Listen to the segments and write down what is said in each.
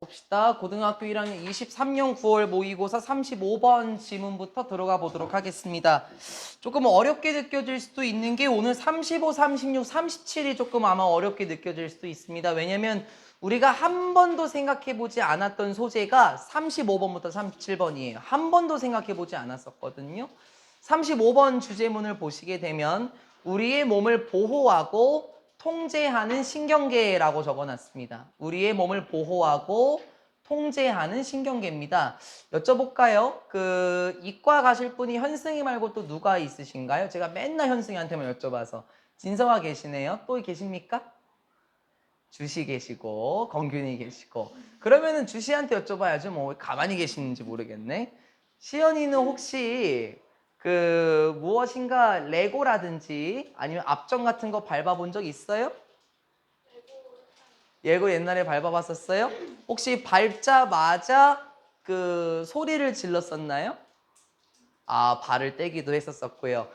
봅시다. 고등학교 1학년 23년 9월 모의고사 35번 지문부터 들어가 보도록 하겠습니다. 조금 어렵게 느껴질 수도 있는 게 오늘 35, 36, 37이 조금 아마 어렵게 느껴질 수도 있습니다. 왜냐면 우리가 한 번도 생각해 보지 않았던 소재가 35번부터 37번이에요. 한 번도 생각해 보지 않았었거든요. 35번 주제문을 보시게 되면 우리의 몸을 보호하고 통제하는 신경계라고 적어놨습니다. 우리의 몸을 보호하고 통제하는 신경계입니다. 여쭤볼까요? 이과 가실 분이 현승이 말고 또 누가 있으신가요? 제가 맨날 현승이한테만 여쭤봐서. 진서가 계시네요. 또 계십니까? 주시 계시고 건균이 계시고. 그러면은 주시한테 여쭤봐야죠. 뭐 가만히 계시는지 모르겠네. 시연이는 혹시 무엇인가 레고라든지 아니면 앞정 같은 거 밟아본 적 있어요? 레고 옛날에 밟아봤었어요? 혹시 밟자마자 소리를 질렀었나요? 아, 발을 떼기도 했었었고요.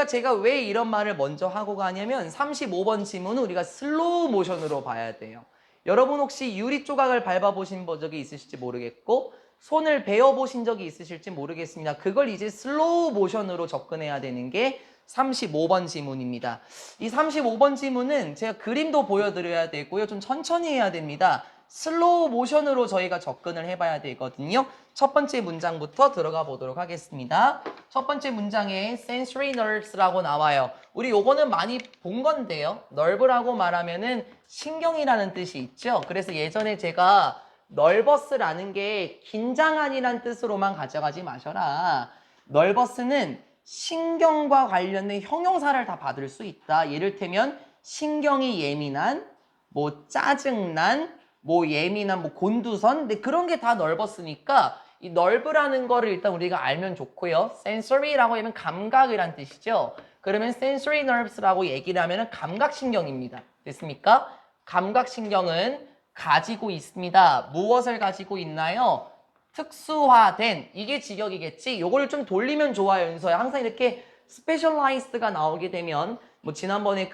제가 왜 이런 말을 먼저 하고 가냐면 35번 지문은 우리가 슬로우 모션으로 봐야 돼요. 여러분 혹시 유리 조각을 밟아보신 적이 있으실지 모르겠고 손을 베어보신 적이 있으실지 모르겠습니다. 그걸 이제 슬로우 모션으로 접근해야 되는 게 35번 지문입니다. 이 35번 지문은 제가 그림도 보여드려야 되고요. 좀 천천히 해야 됩니다. 슬로우 모션으로 저희가 접근을 해봐야 되거든요. 첫 번째 문장부터 들어가 보도록 하겠습니다. 첫 번째 문장에 sensory nerves라고 나와요. 우리 요거는 많이 본 건데요. nerve라고 말하면은 신경이라는 뜻이 있죠. 그래서 예전에 제가 nervous라는 게 긴장한이란 뜻으로만 가져가지 마셔라. nervous는 신경과 관련된 형용사를 다 받을 수 있다. 이를테면 신경이 예민한, 뭐 짜증난, 뭐 예민한, 뭐 곤두선, 근데 그런 게 다 넓었으니까 이 넓으라는 거를 일단 우리가 알면 좋고요. sensory라고 하면 감각이란 뜻이죠. 그러면 sensory nerves라고 얘기를 하면 감각신경입니다. 됐습니까? 감각신경은 가지고 있습니다. 무엇을 가지고 있나요? 특수화된, 이게 직역이겠지? 요걸 좀 돌리면 좋아요, 윤서야. 항상 이렇게 스페셜라이즈드가 나오게 되면 뭐 지난번에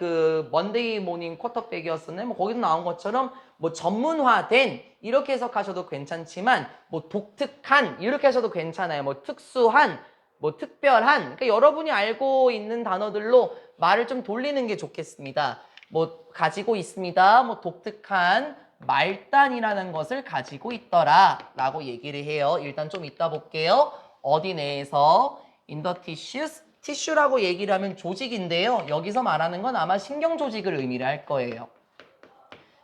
먼데이 모닝 쿼터백이었었네. 뭐 거기서 나온 것처럼 뭐 전문화된 이렇게 해석하셔도 괜찮지만 뭐 독특한 이렇게 하셔도 괜찮아요. 뭐 특수한, 뭐 특별한. 그러니까 여러분이 알고 있는 단어들로 말을 좀 돌리는 게 좋겠습니다. 뭐 가지고 있습니다. 뭐 독특한 말단이라는 것을 가지고 있더라 라고 얘기를 해요. 일단 좀 이따 볼게요. 어디 내에서 in the tissues 티슈라고 얘기를 하면 조직인데요. 여기서 말하는 건 아마 신경조직을 의미를 할 거예요.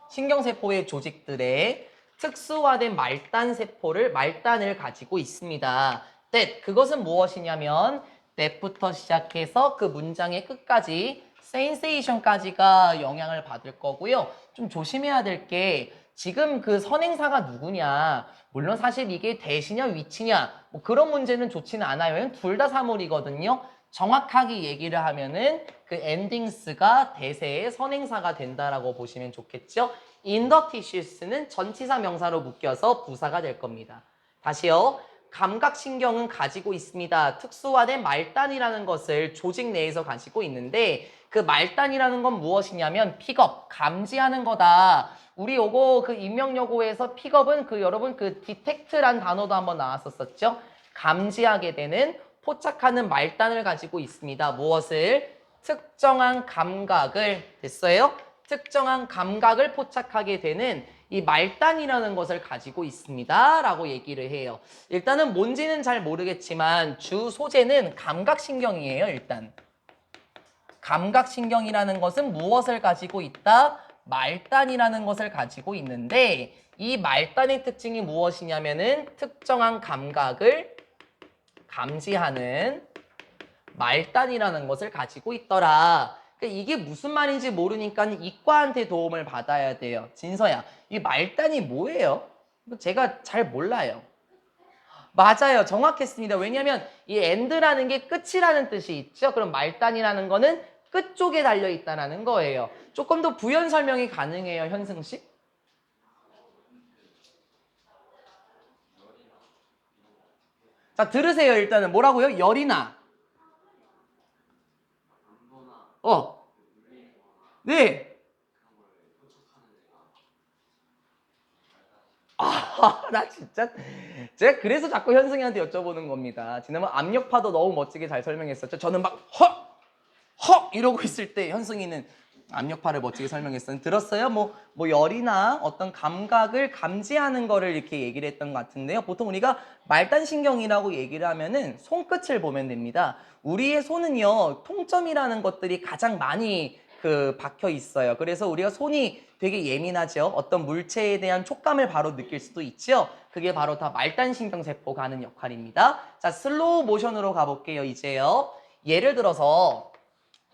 신경세포의 조직들의 특수화된 말단을 가지고 있습니다. that, 그것은 무엇이냐면 that부터 시작해서 그 문장의 끝까지 sensation까지가 영향을 받을 거고요. 좀 조심해야 될 게 지금 그 선행사가 누구냐, 물론 사실 이게 대시냐 위치냐 뭐 그런 문제는 좋지는 않아요. 둘 다 사물이거든요. 정확하게 얘기를 하면은 그 엔딩스가 대세의 선행사가 된다라고 보시면 좋겠죠. in the tissues는 전치사 명사로 묶여서 부사가 될 겁니다. 다시요. 감각신경은 가지고 있습니다. 특수화된 말단이라는 것을 조직 내에서 가지고 있는데 그 말단이라는 건 무엇이냐면 픽업, 감지하는 거다. 우리 요거 임명여고에서 픽업은 여러분 디텍트란 단어도 한번 나왔었죠. 감지하게 되는 포착하는 말단을 가지고 있습니다. 무엇을? 특정한 감각을 됐어요? 특정한 감각을 포착하게 되는 이 말단이라는 것을 가지고 있습니다. 라고 얘기를 해요. 일단은 뭔지는 잘 모르겠지만 주 소재는 감각신경이에요. 일단. 감각신경이라는 것은 무엇을 가지고 있다? 말단이라는 것을 가지고 있는데 이 말단의 특징이 무엇이냐면은 특정한 감각을 감지하는 말단이라는 것을 가지고 있더라. 그러니까 이게 무슨 말인지 모르니까 이과한테 도움을 받아야 돼요. 진서야, 이 말단이 뭐예요? 제가 잘 몰라요. 맞아요. 정확했습니다. 왜냐하면 이 end라는 게 끝이라는 뜻이 있죠. 그럼 말단이라는 거는 끝 쪽에 달려있다는 거예요. 조금 더 부연 설명이 가능해요, 현승 씨? 자, 들으세요. 일단은 뭐라고요? 열이나. 어. 네. 나 진짜 제가 그래서 자꾸 현승이한테 여쭤보는 겁니다. 지난번 압력파도 너무 멋지게 잘 설명했었죠. 저는 막 허 이러고 있을 때 현승이는 압력파를 멋지게 설명했어요. 들었어요? 뭐 열이나 어떤 감각을 감지하는 거를 이렇게 얘기를 했던 것 같은데요. 보통 우리가 말단신경이라고 얘기를 하면은 손끝을 보면 됩니다. 우리의 손은요, 통점이라는 것들이 가장 많이 박혀 있어요. 그래서 우리가 손이 되게 예민하죠. 어떤 물체에 대한 촉감을 바로 느낄 수도 있죠. 그게 바로 다 말단신경세포가 하는 역할입니다. 자, 슬로우 모션으로 가볼게요, 이제요. 예를 들어서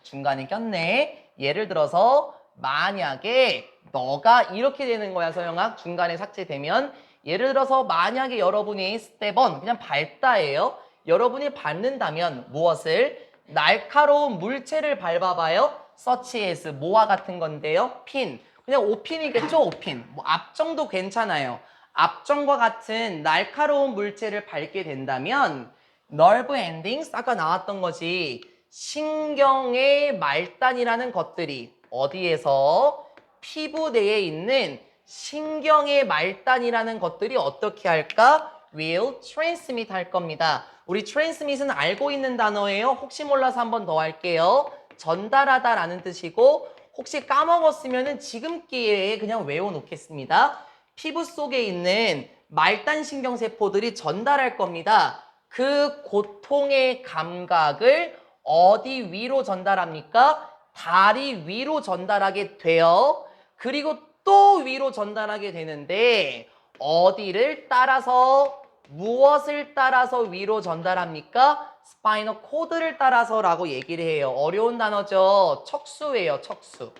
중간에 꼈네. 예를 들어서 만약에 너가 이렇게 되는 거야, 서영아. 중간에 삭제되면. 예를 들어서 만약에 여러분이 스텝 1 그냥 밟다예요. 여러분이 밟는다면 무엇을? 날카로운 물체를 밟아봐요. such as 뭐와 같은 건데요. 핀. 그냥 5핀이겠죠, 5핀. 뭐 앞정도 괜찮아요. 앞정과 같은 날카로운 물체를 밟게 된다면 nerve endings 아까 나왔던 거지. 신경의 말단이라는 것들이 어디에서? 피부 내에 있는 신경의 말단이라는 것들이 어떻게 할까? will transmit 할 겁니다. 우리 transmit은 알고 있는 단어예요. 혹시 몰라서 한 번 더 할게요. 전달하다 라는 뜻이고 혹시 까먹었으면 지금 기회에 그냥 외워놓겠습니다. 피부 속에 있는 말단신경세포들이 전달할 겁니다. 그 고통의 감각을 어디 위로 전달합니까? 다리 위로 전달하게 돼요. 그리고 또 위로 전달하게 되는데 어디를 따라서 무엇을 따라서 위로 전달합니까? 스파이널 코드를 따라서라고 얘기를 해요. 어려운 단어죠. 척수예요, 척수.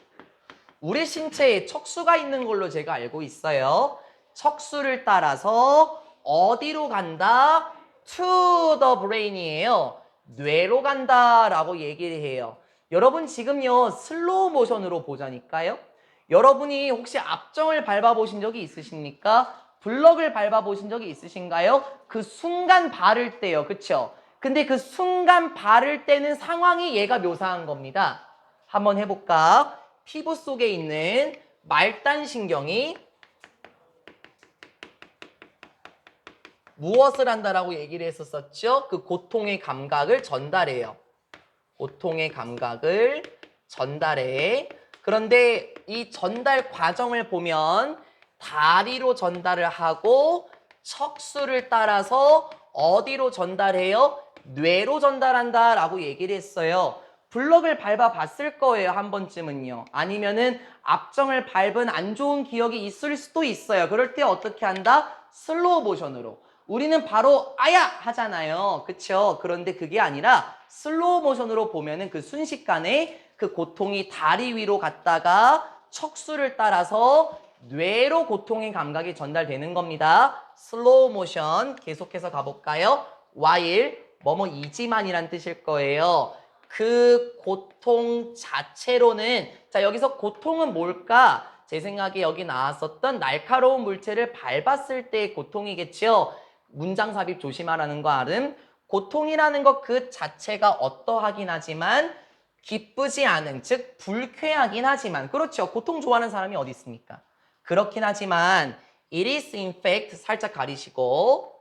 우리 신체에 척수가 있는 걸로 제가 알고 있어요. 척수를 따라서 어디로 간다? To the brain이에요. 뇌로 간다라고 얘기를 해요. 여러분 지금요 슬로우 모션으로 보자니까요. 여러분이 혹시 앞정을 밟아보신 적이 있으십니까? 블럭을 밟아보신 적이 있으신가요? 그 순간 바를 때요. 그쵸? 근데 그 순간 바를 때는 상황이 얘가 묘사한 겁니다. 한번 해볼까? 피부 속에 있는 말단신경이 무엇을 한다라고 얘기를 했었었죠? 그 고통의 감각을 전달해요. 고통의 감각을 전달해. 그런데 이 전달 과정을 보면 다리로 전달을 하고 척수를 따라서 어디로 전달해요? 뇌로 전달한다 라고 얘기를 했어요. 블럭을 밟아 봤을 거예요, 한 번쯤은요. 아니면은 앞정을 밟은 안 좋은 기억이 있을 수도 있어요. 그럴 때 어떻게 한다? 슬로우 모션으로. 우리는 바로 아야 하잖아요. 그쵸? 그런데 그게 아니라 슬로우 모션으로 보면은 그 순식간에 그 고통이 다리 위로 갔다가 척수를 따라서 뇌로 고통의 감각이 전달되는 겁니다. 슬로우 모션 계속해서 가볼까요? while 뭐뭐이지만이란 뜻일 거예요. 그 고통 자체로는 자 여기서 고통은 뭘까? 제 생각에 여기 나왔었던 날카로운 물체를 밟았을 때의 고통이겠죠. 문장 삽입 조심하라는 거 알음? 고통이라는 것 그 자체가 어떠하긴 하지만 기쁘지 않은 즉 불쾌하긴 하지만 그렇죠. 고통 좋아하는 사람이 어디 있습니까? 그렇긴 하지만 it is in fact 살짝 가리시고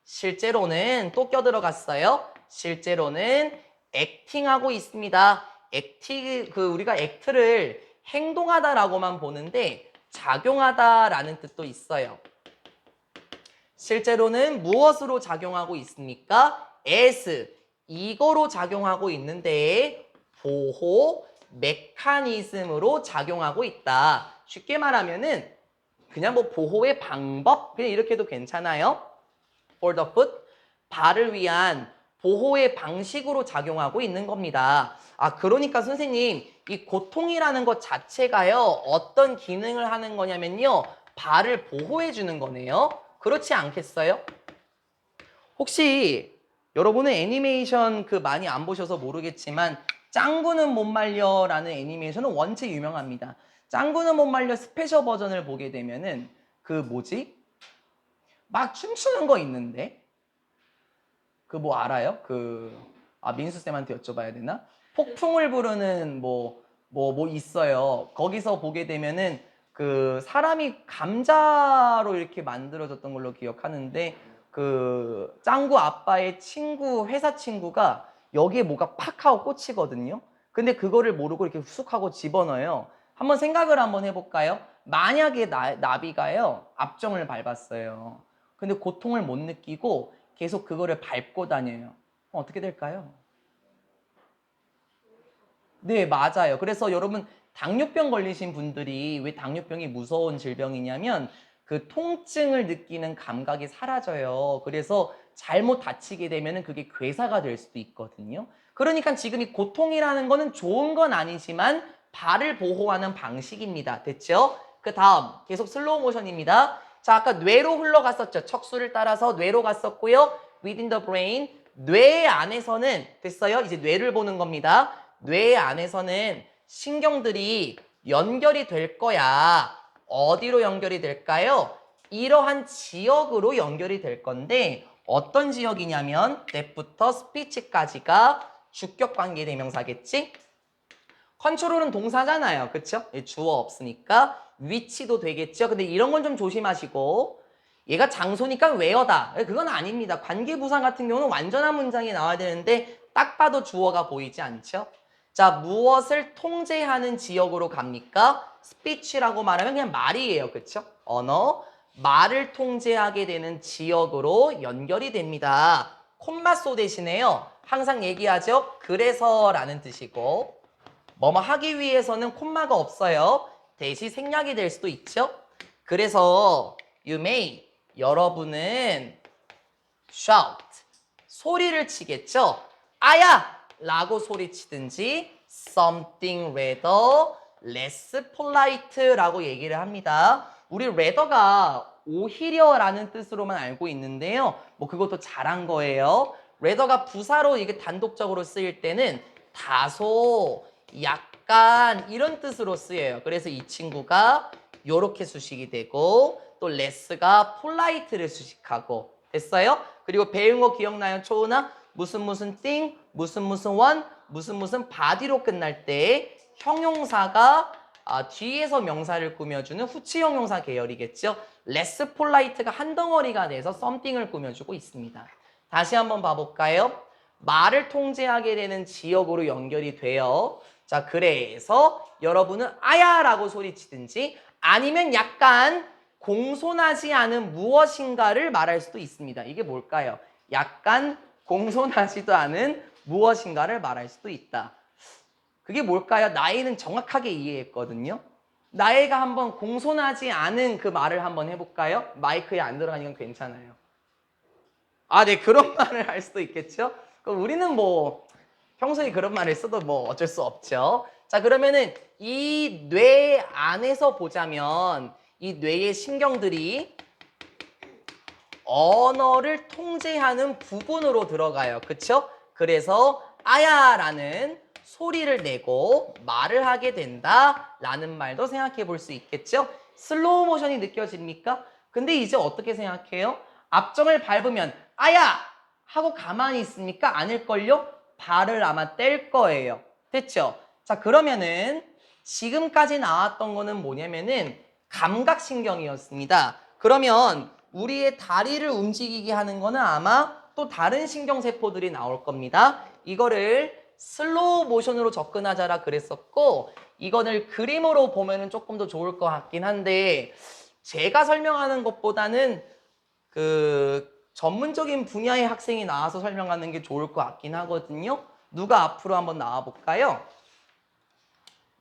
실제로는 또 껴들어갔어요. 실제로는 액팅하고 있습니다. 우리가 액트를 행동하다라고만 보는데 작용하다라는 뜻도 있어요. 실제로는 무엇으로 작용하고 있습니까? as 이거로 작용하고 있는데 보호 메커니즘으로 작용하고 있다. 쉽게 말하면은 그냥 뭐 보호의 방법 그냥 이렇게 해도 괜찮아요. for the foot 발을 위한 보호의 방식으로 작용하고 있는 겁니다. 아 그러니까 선생님 이 고통이라는 것 자체가요 어떤 기능을 하는 거냐면요 발을 보호해 주는 거네요. 그렇지 않겠어요? 혹시 여러분은 애니메이션 많이 안 보셔서 모르겠지만 짱구는 못 말려라는 애니메이션은 원체 유명합니다. 짱구는 못 말려 스페셜 버전을 보게 되면은 뭐지? 막 춤추는 거 있는데 뭐 알아요? 민수쌤한테 여쭤봐야 되나? 폭풍을 부르는 뭐 있어요. 거기서 보게 되면은 그 사람이 감자로 이렇게 만들어졌던 걸로 기억하는데 그 짱구 아빠의 친구 회사 친구가 여기에 뭐가 팍 하고 꽂히거든요. 근데 그거를 모르고 이렇게 훅 하고 집어넣어요. 한번 생각을 한번 해볼까요? 만약에 나비가요 앞정을 밟았어요. 근데 고통을 못 느끼고 계속 그거를 밟고 다녀요. 어떻게 될까요? 네, 맞아요. 그래서 여러분 당뇨병 걸리신 분들이 왜 당뇨병이 무서운 질병이냐면 그 통증을 느끼는 감각이 사라져요. 그래서 잘못 다치게 되면 그게 괴사가 될 수도 있거든요. 그러니까 지금 이 고통이라는 거는 좋은 건 아니지만 발을 보호하는 방식입니다. 됐죠? 그 다음 계속 슬로우 모션입니다. 자, 아까 뇌로 흘러갔었죠. 척수를 따라서 뇌로 갔었고요. within the brain. 뇌 안에서는 됐어요? 이제 뇌를 보는 겁니다. 뇌 안에서는 신경들이 연결이 될 거야. 어디로 연결이 될까요? 이러한 지역으로 연결이 될 건데 어떤 지역이냐면 뇌부터 스피치까지가 주격 관계 대명사겠지? 컨트롤은 동사잖아요. 그쵸? 주어 없으니까 위치도 되겠죠. 근데 이런 건 좀 조심하시고 얘가 장소니까 웨어다. 그건 아닙니다. 관계부사 같은 경우는 완전한 문장이 나와야 되는데 딱 봐도 주어가 보이지 않죠? 자, 무엇을 통제하는 지역으로 갑니까? 스피치라고 말하면 그냥 말이에요. 그쵸? 언어. 말을 통제하게 되는 지역으로 연결이 됩니다. 콤마소 대신에요. 항상 얘기하죠. 그래서라는 뜻이고 뭐뭐 하기 위해서는 콤마가 없어요. 대시 생략이 될 수도 있죠. 그래서 you may 여러분은 shout 소리를 치겠죠. 아야! 라고 소리치든지 something rather less polite 라고 얘기를 합니다. 우리 rather가 오히려라는 뜻으로만 알고 있는데요. 뭐 그것도 잘한 거예요. rather가 부사로 이게 단독적으로 쓰일 때는 다소, 약간 이런 뜻으로 쓰여요. 그래서 이 친구가 요렇게 수식이 되고 또 less가 polite를 수식하고 됐어요? 그리고 배운 거 기억나요? 초은아? 무슨 무슨 thing, 무슨 무슨 one, 무슨 무슨 body로 끝날 때 형용사가 뒤에서 명사를 꾸며주는 후치 형용사 계열이겠죠. less polite가 한 덩어리가 돼서 something을 꾸며주고 있습니다. 다시 한번 봐볼까요? 말을 통제하게 되는 지역으로 연결이 돼요. 자, 그래서 여러분은 아야라고 소리치든지 아니면 약간 공손하지 않은 무엇인가를 말할 수도 있습니다. 이게 뭘까요? 약간 공손하지도 않은 무엇인가를 말할 수도 있다. 그게 뭘까요? 나이는 정확하게 이해했거든요. 나이가 한번 공손하지 않은 그 말을 한번 해볼까요? 마이크에 안 들어가니까 괜찮아요. 아, 네, 그런 말을 할 수도 있겠죠? 그럼 우리는 뭐 평소에 그런 말을 써도 뭐 어쩔 수 없죠. 자, 그러면은 이 뇌 안에서 보자면 이 뇌의 신경들이 언어를 통제하는 부분으로 들어가요. 그쵸? 그래서 아야라는 소리를 내고 말을 하게 된다라는 말도 생각해 볼 수 있겠죠? 슬로우 모션이 느껴집니까? 근데 이제 어떻게 생각해요? 앞정을 밟으면 아야! 하고 가만히 있습니까? 아닐걸요? 발을 아마 뗄 거예요. 됐죠? 자, 그러면은 지금까지 나왔던 거는 뭐냐면은 감각신경이었습니다. 그러면 우리의 다리를 움직이게 하는 거는 아마 또 다른 신경세포들이 나올 겁니다. 이거를 슬로우 모션으로 접근하자라 그랬었고 이거를 그림으로 보면은 조금 더 좋을 것 같긴 한데 제가 설명하는 것보다는 그 전문적인 분야의 학생이 나와서 설명하는 게 좋을 것 같긴 하거든요. 누가 앞으로 한번 나와 볼까요?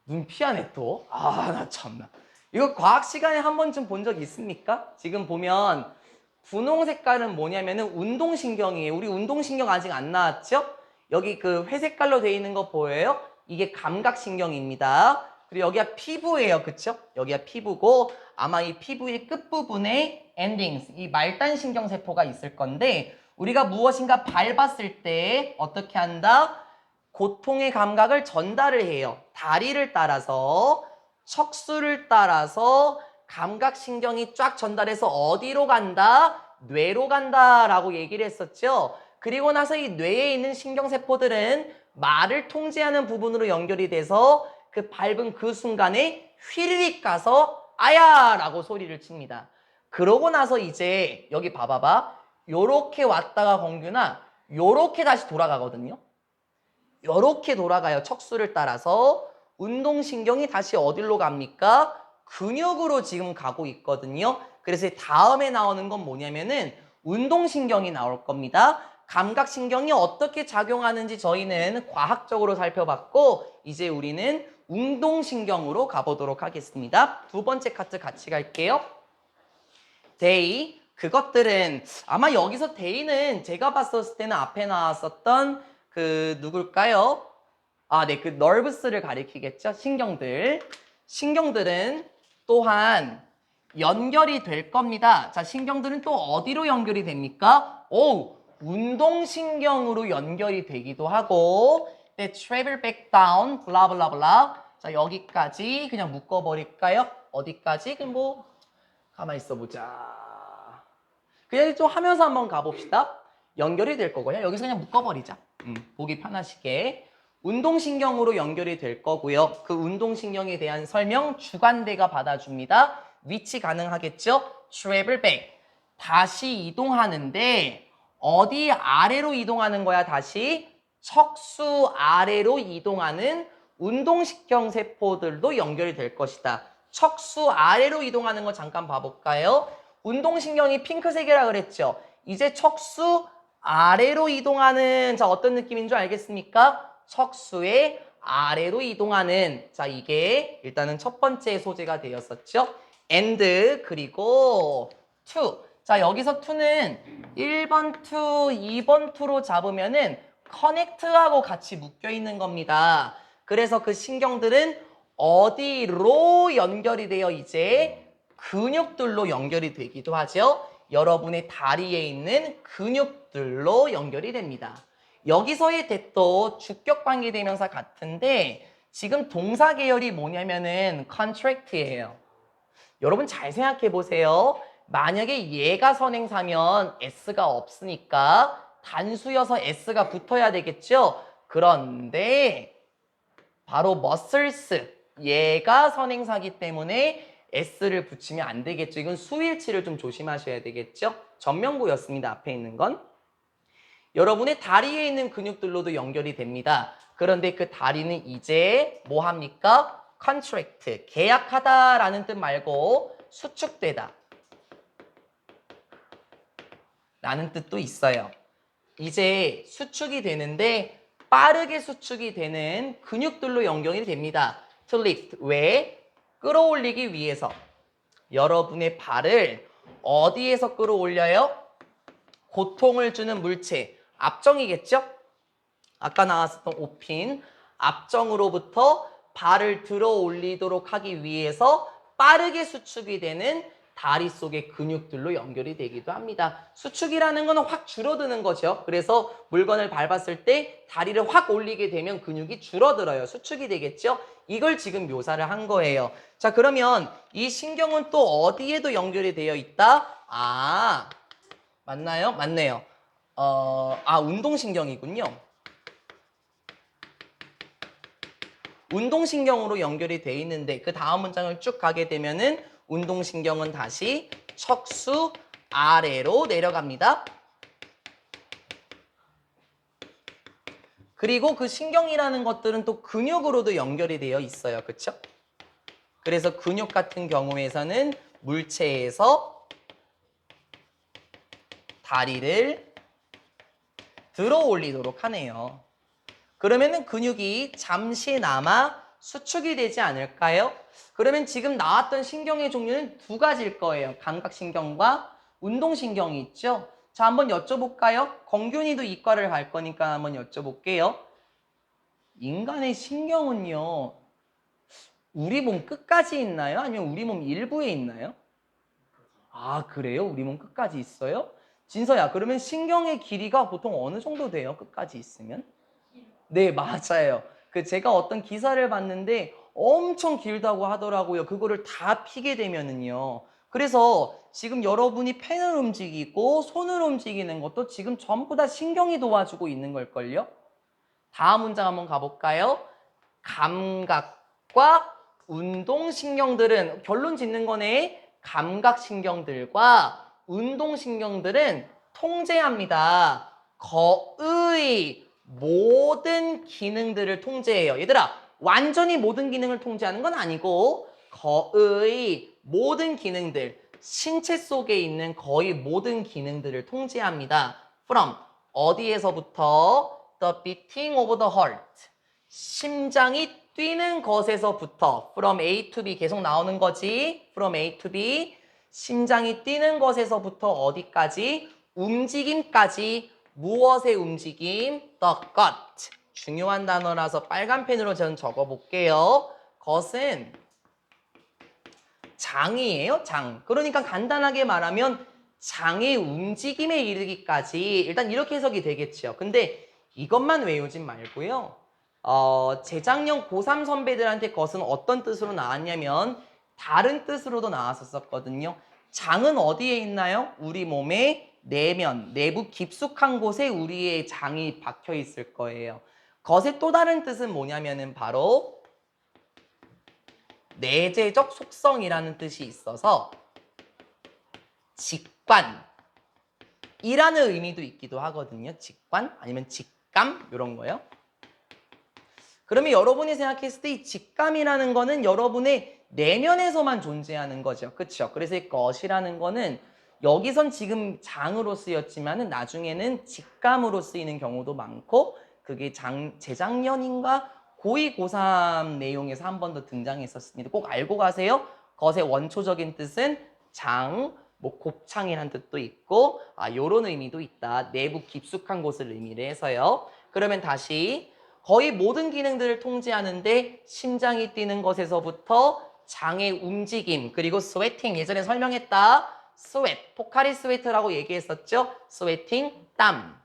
눈 피하네 또. 아, 나 참나. 이거 과학 시간에 한 번쯤 본 적 있습니까? 지금 보면 분홍 색깔은 뭐냐면은 운동신경이에요. 우리 운동신경 아직 안 나왔죠? 여기 그 회색깔로 되어 있는 거 보여요? 이게 감각신경입니다. 그리고 여기가 피부예요. 그쵸? 여기가 피부고 아마 이 피부의 끝부분에 엔딩스, 이 말단신경세포가 있을 건데 우리가 무엇인가 밟았을 때 어떻게 한다? 고통의 감각을 전달을 해요. 다리를 따라서 척수를 따라서 감각신경이 쫙 전달해서 어디로 간다? 뇌로 간다라고 얘기를 했었죠. 그리고 나서 이 뇌에 있는 신경세포들은 말을 통제하는 부분으로 연결이 돼서 그 밟은 그 순간에 휘리릭 가서 아야! 라고 소리를 칩니다. 그러고 나서 이제 여기 봐봐봐. 요렇게 왔다가 공규나 요렇게 다시 돌아가거든요. 요렇게 돌아가요. 척수를 따라서. 운동신경이 다시 어디로 갑니까? 근육으로 지금 가고 있거든요. 그래서 다음에 나오는 건 뭐냐면은 운동신경이 나올 겁니다. 감각신경이 어떻게 작용하는지 저희는 과학적으로 살펴봤고 이제 우리는 운동신경으로 가보도록 하겠습니다. 두 번째 카트 같이 갈게요. 데이. 그것들은 아마 여기서 데이는 제가 봤었을 때는 앞에 나왔었던 그 누굴까요? 네, 그 nervous를 가리키겠죠. 신경들. 신경들은 또한 연결이 될 겁니다. 자, 신경들은 또 어디로 연결이 됩니까? 운동신경으로 연결이 되기도 하고 네, travel back down, 블라블라블라. 자, 여기까지 그냥 묶어버릴까요? 어디까지? 그럼 뭐 가만히 있어보자. 그냥 좀 하면서 한번 가봅시다. 연결이 될 거고요. 여기서 그냥 묶어버리자. 보기 편하시게. 운동신경으로 연결이 될 거고요. 그 운동신경에 대한 설명 주관대가 받아줍니다. 위치 가능하겠죠? travel back. 다시 이동하는데 어디 아래로 이동하는 거야 다시? 척수 아래로 이동하는 운동신경 세포들도 연결이 될 것이다. 척수 아래로 이동하는 거 잠깐 봐볼까요? 운동신경이 핑크색이라 그랬죠? 이제 척수 아래로 이동하는 자 어떤 느낌인 줄 알겠습니까? 척수의 아래로 이동하는 자 이게 일단은 첫 번째 소재가 되었었죠. and 그리고 to 자 여기서 to는 1번 to 2번 to로 잡으면은 connect하고 같이 묶여 있는 겁니다. 그래서 그 신경들은 어디로 연결이 되어 이제 근육들로 연결이 되기도 하죠. 여러분의 다리에 있는 근육들로 연결이 됩니다. 여기서의 대도 주격관계대명사 같은데 지금 동사 계열이 뭐냐면은 contract예요. 여러분 잘 생각해 보세요. 만약에 얘가 선행사면 s가 없으니까 단수여서 s가 붙어야 되겠죠. 그런데 바로 muscles 얘가 선행사기 때문에 s를 붙이면 안 되겠죠. 이건 수일치를 좀 조심하셔야 되겠죠. 전명구였습니다. 앞에 있는 건. 여러분의 다리에 있는 근육들로도 연결이 됩니다. 그런데 그 다리는 이제 뭐 합니까? contract, 계약하다라는 뜻 말고 수축되다 라는 뜻도 있어요. 이제 수축이 되는데 빠르게 수축이 되는 근육들로 연결이 됩니다. to lift, 왜? 끌어올리기 위해서. 여러분의 발을 어디에서 끌어올려요? 고통을 주는 물체, 압정이겠죠? 아까 나왔었던 오핀, 압정으로부터 발을 들어 올리도록 하기 위해서 빠르게 수축이 되는 다리 속의 근육들로 연결이 되기도 합니다. 수축이라는 건 확 줄어드는 거죠. 그래서 물건을 밟았을 때 다리를 확 올리게 되면 근육이 줄어들어요. 수축이 되겠죠? 이걸 지금 묘사를 한 거예요. 자, 그러면 이 신경은 또 어디에도 연결이 되어 있다? 맞나요? 맞네요. 운동신경이군요. 운동신경으로 연결이 돼 있는데 그 다음 문장을 쭉 가게 되면은 운동신경은 다시 척수 아래로 내려갑니다. 그리고 그 신경이라는 것들은 또 근육으로도 연결이 되어 있어요. 그렇죠? 그래서 근육 같은 경우에서는 물체에서 다리를 들어 올리도록 하네요. 그러면은 근육이 잠시나마 수축이 되지 않을까요? 그러면 지금 나왔던 신경의 종류는 두 가지일 거예요. 감각신경과 운동신경이 있죠? 자, 한번 여쭤볼까요? 건균이도 이과를 갈 거니까 한번 여쭤볼게요. 인간의 신경은요, 우리 몸 끝까지 있나요? 아니면 우리 몸 일부에 있나요? 그래요? 우리 몸 끝까지 있어요? 진서야, 그러면 신경의 길이가 보통 어느 정도 돼요? 끝까지 있으면? 네, 맞아요. 제가 어떤 기사를 봤는데 엄청 길다고 하더라고요. 그거를 다 피게 되면은요. 그래서 지금 여러분이 펜을 움직이고 손을 움직이는 것도 지금 전부 다 신경이 도와주고 있는 걸걸요? 다음 문장 한번 가볼까요? 감각과 운동신경들은 결론 짓는 거네. 감각신경들과 운동신경들은 통제합니다. 거의 모든 기능들을 통제해요. 얘들아, 완전히 모든 기능을 통제하는 건 아니고 거의 모든 기능들, 신체 속에 있는 거의 모든 기능들을 통제합니다. From 어디에서부터? The beating of the heart. 심장이 뛰는 것에서부터 from A to B 계속 나오는 거지. from A to B. 심장이 뛰는 것에서부터 어디까지? 움직임까지. 무엇의 움직임? The gut. 중요한 단어라서 빨간 펜으로 저는 적어볼게요. 것은 장이에요. 장. 그러니까 간단하게 말하면 장의 움직임에 이르기까지 일단 이렇게 해석이 되겠죠. 근데 이것만 외우진 말고요. 재작년 고3 선배들한테 것은 어떤 뜻으로 나왔냐면 다른 뜻으로도 나왔었거든요. 장은 어디에 있나요? 우리 몸의 내면, 내부 깊숙한 곳에 우리의 장이 박혀 있을 거예요. 것의 또 다른 뜻은 뭐냐면은 바로 내재적 속성이라는 뜻이 있어서 직관이라는 의미도 있기도 하거든요. 직관 아니면 직감 이런 거요. 그러면 여러분이 생각했을 때 이 직감이라는 거는 여러분의 내면에서만 존재하는 거죠. 그렇죠? 그래서 이 것이라는 거는 여기선 지금 장으로 쓰였지만은 나중에는 직감으로 쓰이는 경우도 많고 그게 재작년인가 고2, 고3 내용에서 한 번 더 등장했었습니다. 꼭 알고 가세요. 것의 원초적인 뜻은 장, 뭐 곱창이라는 뜻도 있고 요런 의미도 있다. 내부 깊숙한 곳을 의미를 해서요. 그러면 다시 거의 모든 기능들을 통제하는데 심장이 뛰는 것에서부터 장의 움직임 그리고 스웨팅 예전에 설명했다. 스웨트, 포카리 스웨트라고 얘기했었죠. 스웨팅, 땀.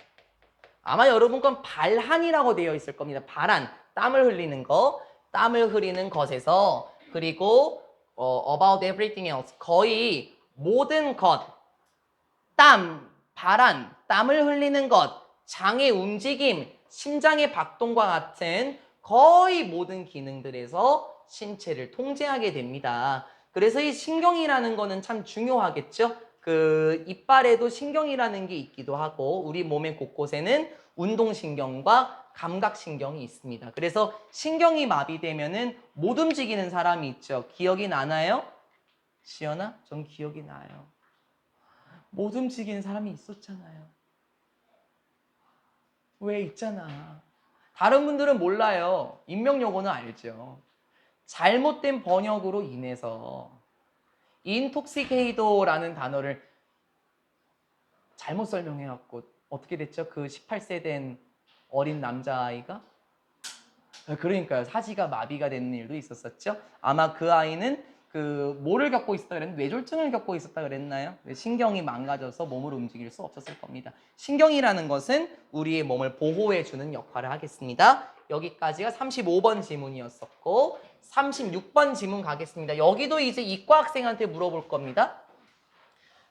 아마 여러분 건 발한이라고 되어 있을 겁니다. 발한, 땀을 흘리는 거. 땀을 흐리는 것에서 그리고 about everything else 거의 모든 것 땀, 발한, 땀을 흘리는 것, 장의 움직임, 심장의 박동과 같은 거의 모든 기능들에서 신체를 통제하게 됩니다. 그래서 이 신경이라는 거는 참 중요하겠죠? 그 이빨에도 신경이라는 게 있기도 하고 우리 몸의 곳곳에는 운동신경과 감각신경이 있습니다. 그래서 신경이 마비되면은 못 움직이는 사람이 있죠. 기억이 나나요? 시연아? 전 기억이 나요. 못 움직이는 사람이 있었잖아요. 왜 있잖아. 다른 분들은 몰라요. 인명용어는 알죠. 잘못된 번역으로 인해서 인톡시케이도라는 단어를 잘못 설명해갖고 어떻게 됐죠? 그 18세 된 어린 남자아이가? 그러니까요. 사지가 마비가 되는 일도 있었었죠. 아마 그 아이는 그 뭐를 겪고 있었다 그랬는데 뇌졸중을 겪고 있었다 그랬나요? 신경이 망가져서 몸을 움직일 수 없었을 겁니다. 신경이라는 것은 우리의 몸을 보호해주는 역할을 하겠습니다. 여기까지가 35번 지문이었었고 36번 지문 가겠습니다. 여기도 이제 이과 학생한테 물어볼 겁니다.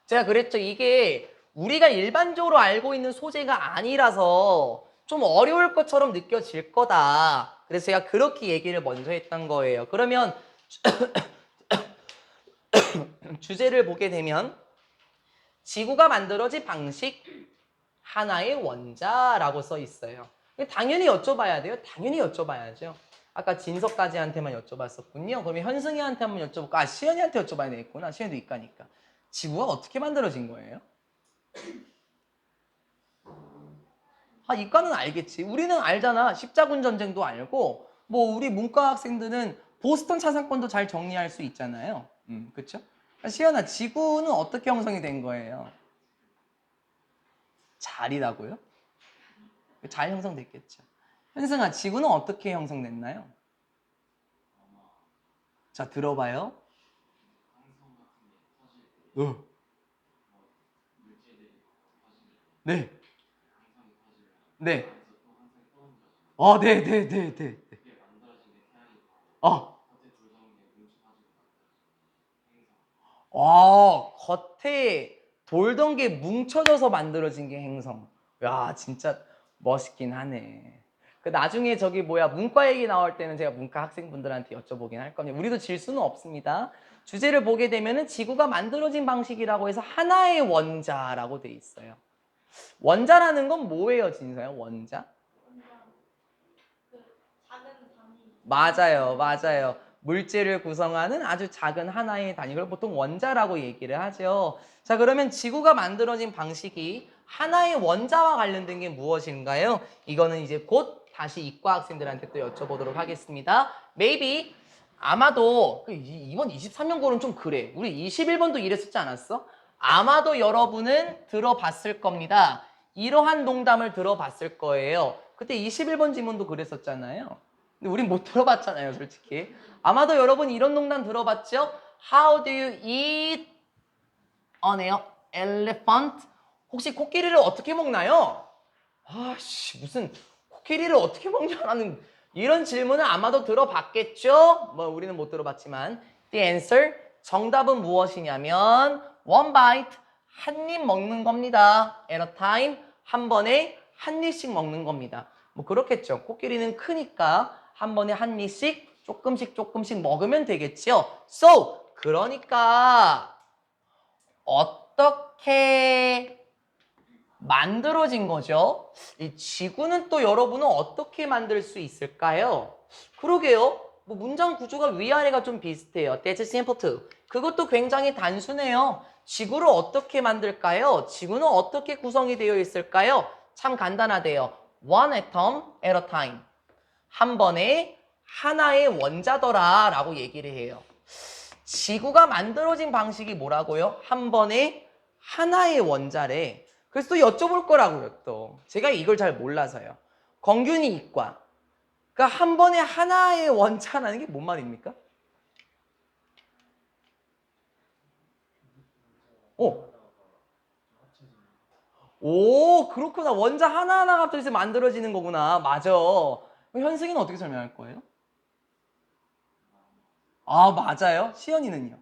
제가 그랬죠. 이게 우리가 일반적으로 알고 있는 소재가 아니라서 좀 어려울 것처럼 느껴질 거다. 그래서 제가 그렇게 얘기를 먼저 했던 거예요. 그러면 주제를 보게 되면 지구가 만들어진 방식 하나의 원자라고 써 있어요. 당연히 여쭤봐야 돼요. 당연히 여쭤봐야죠. 아까 진석까지한테만 여쭤봤었군요. 그러면 현승이한테 한번 여쭤볼까? 시연이한테 여쭤봐야 되겠구나. 시연이도 이과니까. 지구가 어떻게 만들어진 거예요? 이과는 알겠지. 우리는 알잖아. 십자군 전쟁도 알고 뭐 우리 문과 학생들은 보스턴 차상권도 잘 정리할 수 있잖아요. 그렇죠? 시연아, 지구는 어떻게 형성이 된 거예요? 잘이라고요? 잘 형성됐겠죠. 현승아, 지구는 어떻게 형성됐나요? 자, 들어봐요. 네. 네. 네. 겉에 돌던 게 뭉쳐져서 만들어진 게 행성. 야, 진짜 멋있긴 하네. 그 나중에 저기 뭐야 문과 얘기 나올 때는 제가 문과 학생분들한테 여쭤보긴 할 겁니다. 우리도 질 수는 없습니다. 주제를 보게 되면은 지구가 만들어진 방식이라고 해서 하나의 원자라고 돼 있어요. 원자라는 건 뭐예요, 진서야? 원자? 맞아요, 맞아요. 물질을 구성하는 아주 작은 하나의 단위를 보통 원자라고 얘기를 하죠. 자, 그러면 지구가 만들어진 방식이 하나의 원자와 관련된 게 무엇인가요? 이거는 이제 곧 다시 이과 학생들한테 또 여쭤보도록 하겠습니다. Maybe 아마도 이번 23년고는 좀 그래. 우리 21번도 이랬었지 않았어? 아마도 여러분은 들어봤을 겁니다. 이러한 농담을 들어봤을 거예요. 그때 21번 지문도 그랬었잖아요. 근데 우린 못 들어봤잖아요, 솔직히. 아마도 여러분 이런 농담 들어봤죠? How do you eat an elephant? 혹시 코끼리를 어떻게 먹나요? 아씨, 무슨 코끼리를 어떻게 먹냐라는 이런 질문을 아마도 들어봤겠죠? 뭐 우리는 못 들어봤지만 The answer, 정답은 무엇이냐면 one bite, 한 입 먹는 겁니다. At a time, 한 번에 한 입씩 먹는 겁니다. 뭐 그렇겠죠. 코끼리는 크니까 한 번에 한 입씩 조금씩 먹으면 되겠죠. So, 그러니까 어떻게 만들어진 거죠? 이 지구는 또 여러분은 어떻게 만들 수 있을까요? 그러게요. 뭐 문장 구조가 위아래가 좀 비슷해요. That's simple too. 그것도 굉장히 단순해요. 지구를 어떻게 만들까요? 지구는 어떻게 구성이 되어 있을까요? 참 간단하대요. One atom at a time. 한 번에 하나의 원자더라 라고 얘기를 해요. 지구가 만들어진 방식이 뭐라고요? 한 번에 하나의 원자래. 그래서 또 여쭤볼 거라고요, 또. 제가 이걸 잘 몰라서요. 건균이 이과. 그러니까 한 번에 하나의 원자라는 게 뭔 말입니까? 오, 그렇구나. 원자 하나하나가 합쳐서 만들어지는 거구나. 맞아. 그럼 현승이는 어떻게 설명할 거예요? 아, 맞아요. 시연이는요?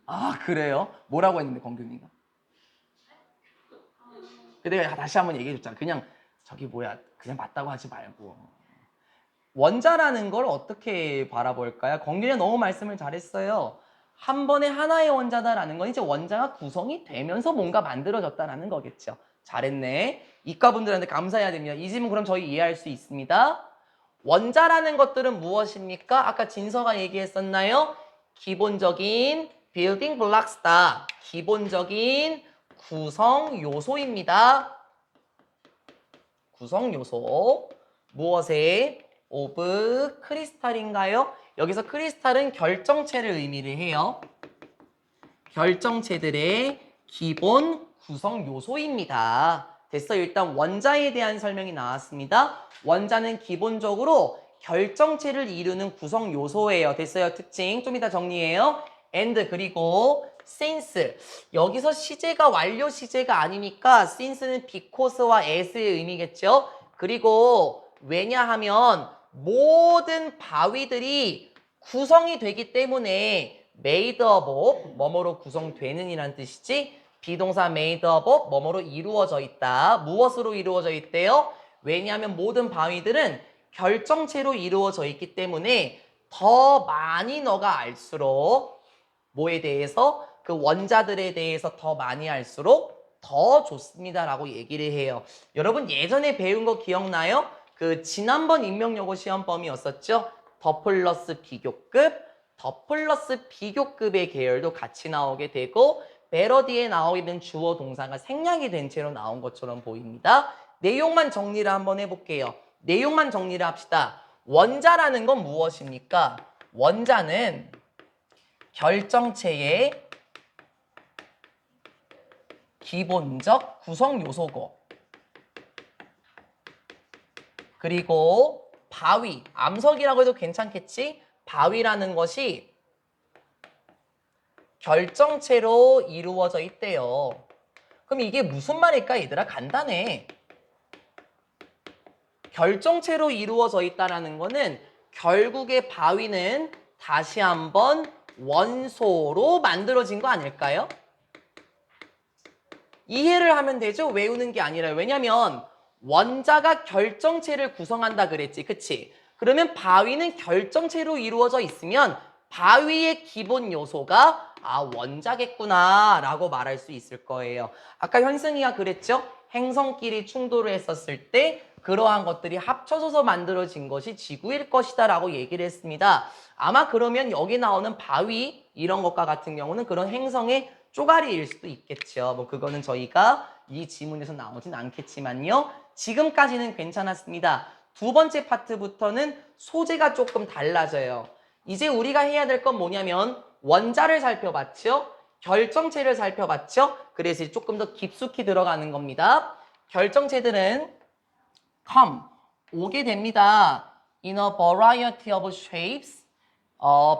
아, 그래요? 뭐라고 했는데, 건균이가? 근데 내가 다시 한번 얘기해 줬잖아. 그냥 저기 뭐야, 그냥 맞다고 하지 말고. 원자라는 걸 어떻게 바라볼까요? 건균이가 너무 말씀을 잘했어요. 한 번에 하나의 원자다라는 건 이제 원자가 구성이 되면서 뭔가 만들어졌다라는 거겠죠. 잘했네. 이과분들한테 감사해야 됩니다. 이 질문 그럼 저희 이해할 수 있습니다. 원자라는 것들은 무엇입니까? 아까 진서가 얘기했었나요? 기본적인 building blocks다. 기본적인 구성 요소입니다. 구성 요소. 무엇의? 오브 크리스탈인가요? 여기서 크리스탈은 결정체를 의미를 해요. 결정체들의 기본 구성 요소입니다. 됐어. 일단 원자에 대한 설명이 나왔습니다. 원자는 기본적으로 결정체를 이루는 구성 요소예요. 됐어요. 특징 좀 이따 정리해요. and 그리고 since 여기서 시제가 완료 시제가 아니니까 since는 because와 as의 의미겠죠. 그리고 왜냐하면 모든 바위들이 구성이 되기 때문에 made of 뭐뭐로 구성되는 이란 뜻이지. 비동사 made of 뭐뭐로 이루어져 있다. 무엇으로 이루어져 있대요? 왜냐하면 모든 바위들은 결정체로 이루어져 있기 때문에 더 많이 너가 알수록 뭐에 대해서 그 원자들에 대해서 더 많이 알수록 더 좋습니다라고 얘기를 해요. 여러분 예전에 배운 거 기억나요? 그 지난번 인명여고 시험범위였었죠? 더 플러스 비교급, 더 플러스 비교급의 계열도 같이 나오게 되고 better 뒤에 나오는 주어 동사가 생략이 된 채로 나온 것처럼 보입니다. 내용만 정리를 한번 해볼게요. 내용만 정리를 합시다. 원자라는 건 무엇입니까? 원자는 결정체의 기본적 구성 요소고 그리고 바위, 암석이라고 해도 괜찮겠지? 바위라는 것이 결정체로 이루어져 있대요. 그럼 이게 무슨 말일까 얘들아? 간단해. 결정체로 이루어져 있다는 거는 결국에 바위는 다시 한번 원소로 만들어진 거 아닐까요? 이해를 하면 되죠? 외우는 게 아니라. 왜냐면 원자가 결정체를 구성한다 그랬지. 그치? 그러면 바위는 결정체로 이루어져 있으면 바위의 기본 요소가 원자겠구나 라고 말할 수 있을 거예요. 아까 현승이가 그랬죠? 행성끼리 충돌을 했었을 때 그러한 것들이 합쳐져서 만들어진 것이 지구일 것이다 라고 얘기를 했습니다. 아마 그러면 여기 나오는 바위 이런 것과 같은 경우는 그런 행성의 쪼가리일 수도 있겠죠. 뭐 그거는 저희가 이 지문에서 나오진 않겠지만요. 지금까지는 괜찮았습니다. 두 번째 파트부터는 소재가 조금 달라져요. 이제 우리가 해야 될 건 뭐냐면 원자를 살펴봤죠. 결정체를 살펴봤죠. 그래서 조금 더 깊숙이 들어가는 겁니다. 결정체들은 come, 오게 됩니다. In a variety of shapes.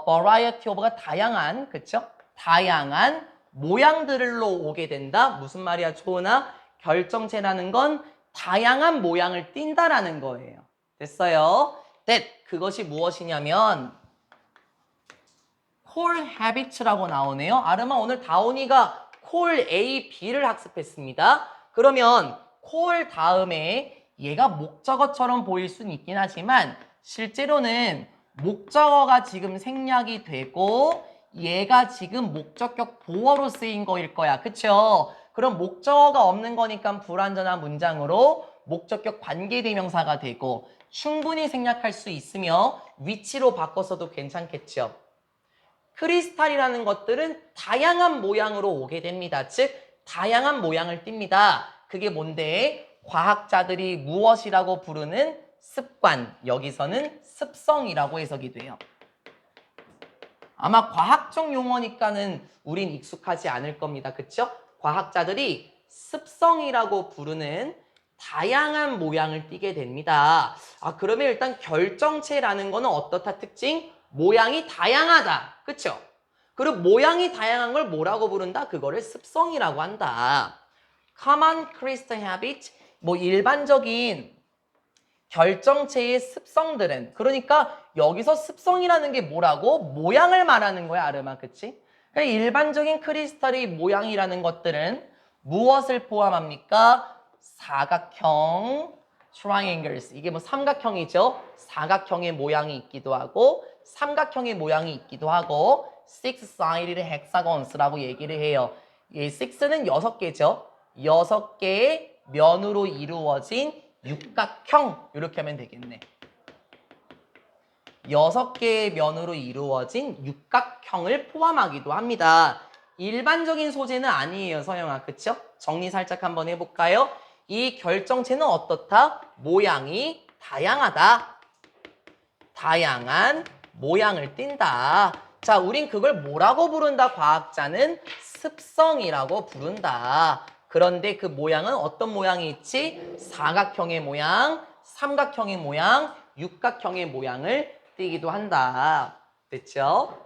variety of가 다양한, 그쵸? 다양한 모양들로 오게 된다. 무슨 말이야, 초은아? 결정체라는 건 다양한 모양을 띈다라는 거예요. 됐어요? 그것이 무엇이냐면 core habits라고 나오네요. 아르마 오늘 다온이가 core A, B를 학습했습니다. 그러면 core 다음에 얘가 목적어처럼 보일 수는 있긴 하지만 실제로는 목적어가 지금 생략이 되고 얘가 지금 목적격 보어로 쓰인 거일 거야. 그쵸? 그럼 목적어가 없는 거니까 불완전한 문장으로 목적격 관계대명사가 되고 충분히 생략할 수 있으며 위치로 바꿔서도 괜찮겠죠. 크리스탈이라는 것들은 다양한 모양으로 오게 됩니다. 즉 다양한 모양을 띱니다. 그게 뭔데? 과학자들이 무엇이라고 부르는 습관, 여기서는 습성이라고 해석이 돼요. 아마 과학적 용어니까는 우린 익숙하지 않을 겁니다. 그쵸? 과학자들이 습성이라고 부르는 다양한 모양을 띠게 됩니다. 그러면 일단 결정체라는 거는 어떻다 특징? 모양이 다양하다. 그쵸? 그리고 모양이 다양한 걸 뭐라고 부른다? 그거를 습성이라고 한다. Common crystal habit, 뭐 일반적인 결정체의 습성들은, 그러니까 여기서 습성이라는 게 뭐라고? 모양을 말하는 거야, 아르마. 그치? 그러니까 일반적인 크리스탈의 모양이라는 것들은 무엇을 포함합니까? 사각형, triangles. 이게 뭐 삼각형이죠? 사각형의 모양이 있기도 하고 삼각형의 모양이 있기도 하고 six-sided hexagons라고 얘기를 해요. 이 six는 6개죠. 6개의 면으로 이루어진 육각형, 이렇게 하면 되겠네. 6개의 면으로 이루어진 육각형을 포함하기도 합니다. 일반적인 소재는 아니에요, 서영아. 그쵸? 정리 살짝 한번 해볼까요? 이 결정체는 어떻다? 모양이 다양하다. 다양한 모양을 띈다. 자, 우린 그걸 뭐라고 부른다? 과학자는 습성이라고 부른다. 그런데 그 모양은 어떤 모양이 있지? 사각형의 모양, 삼각형의 모양, 육각형의 모양을 띠기도 한다. 됐죠?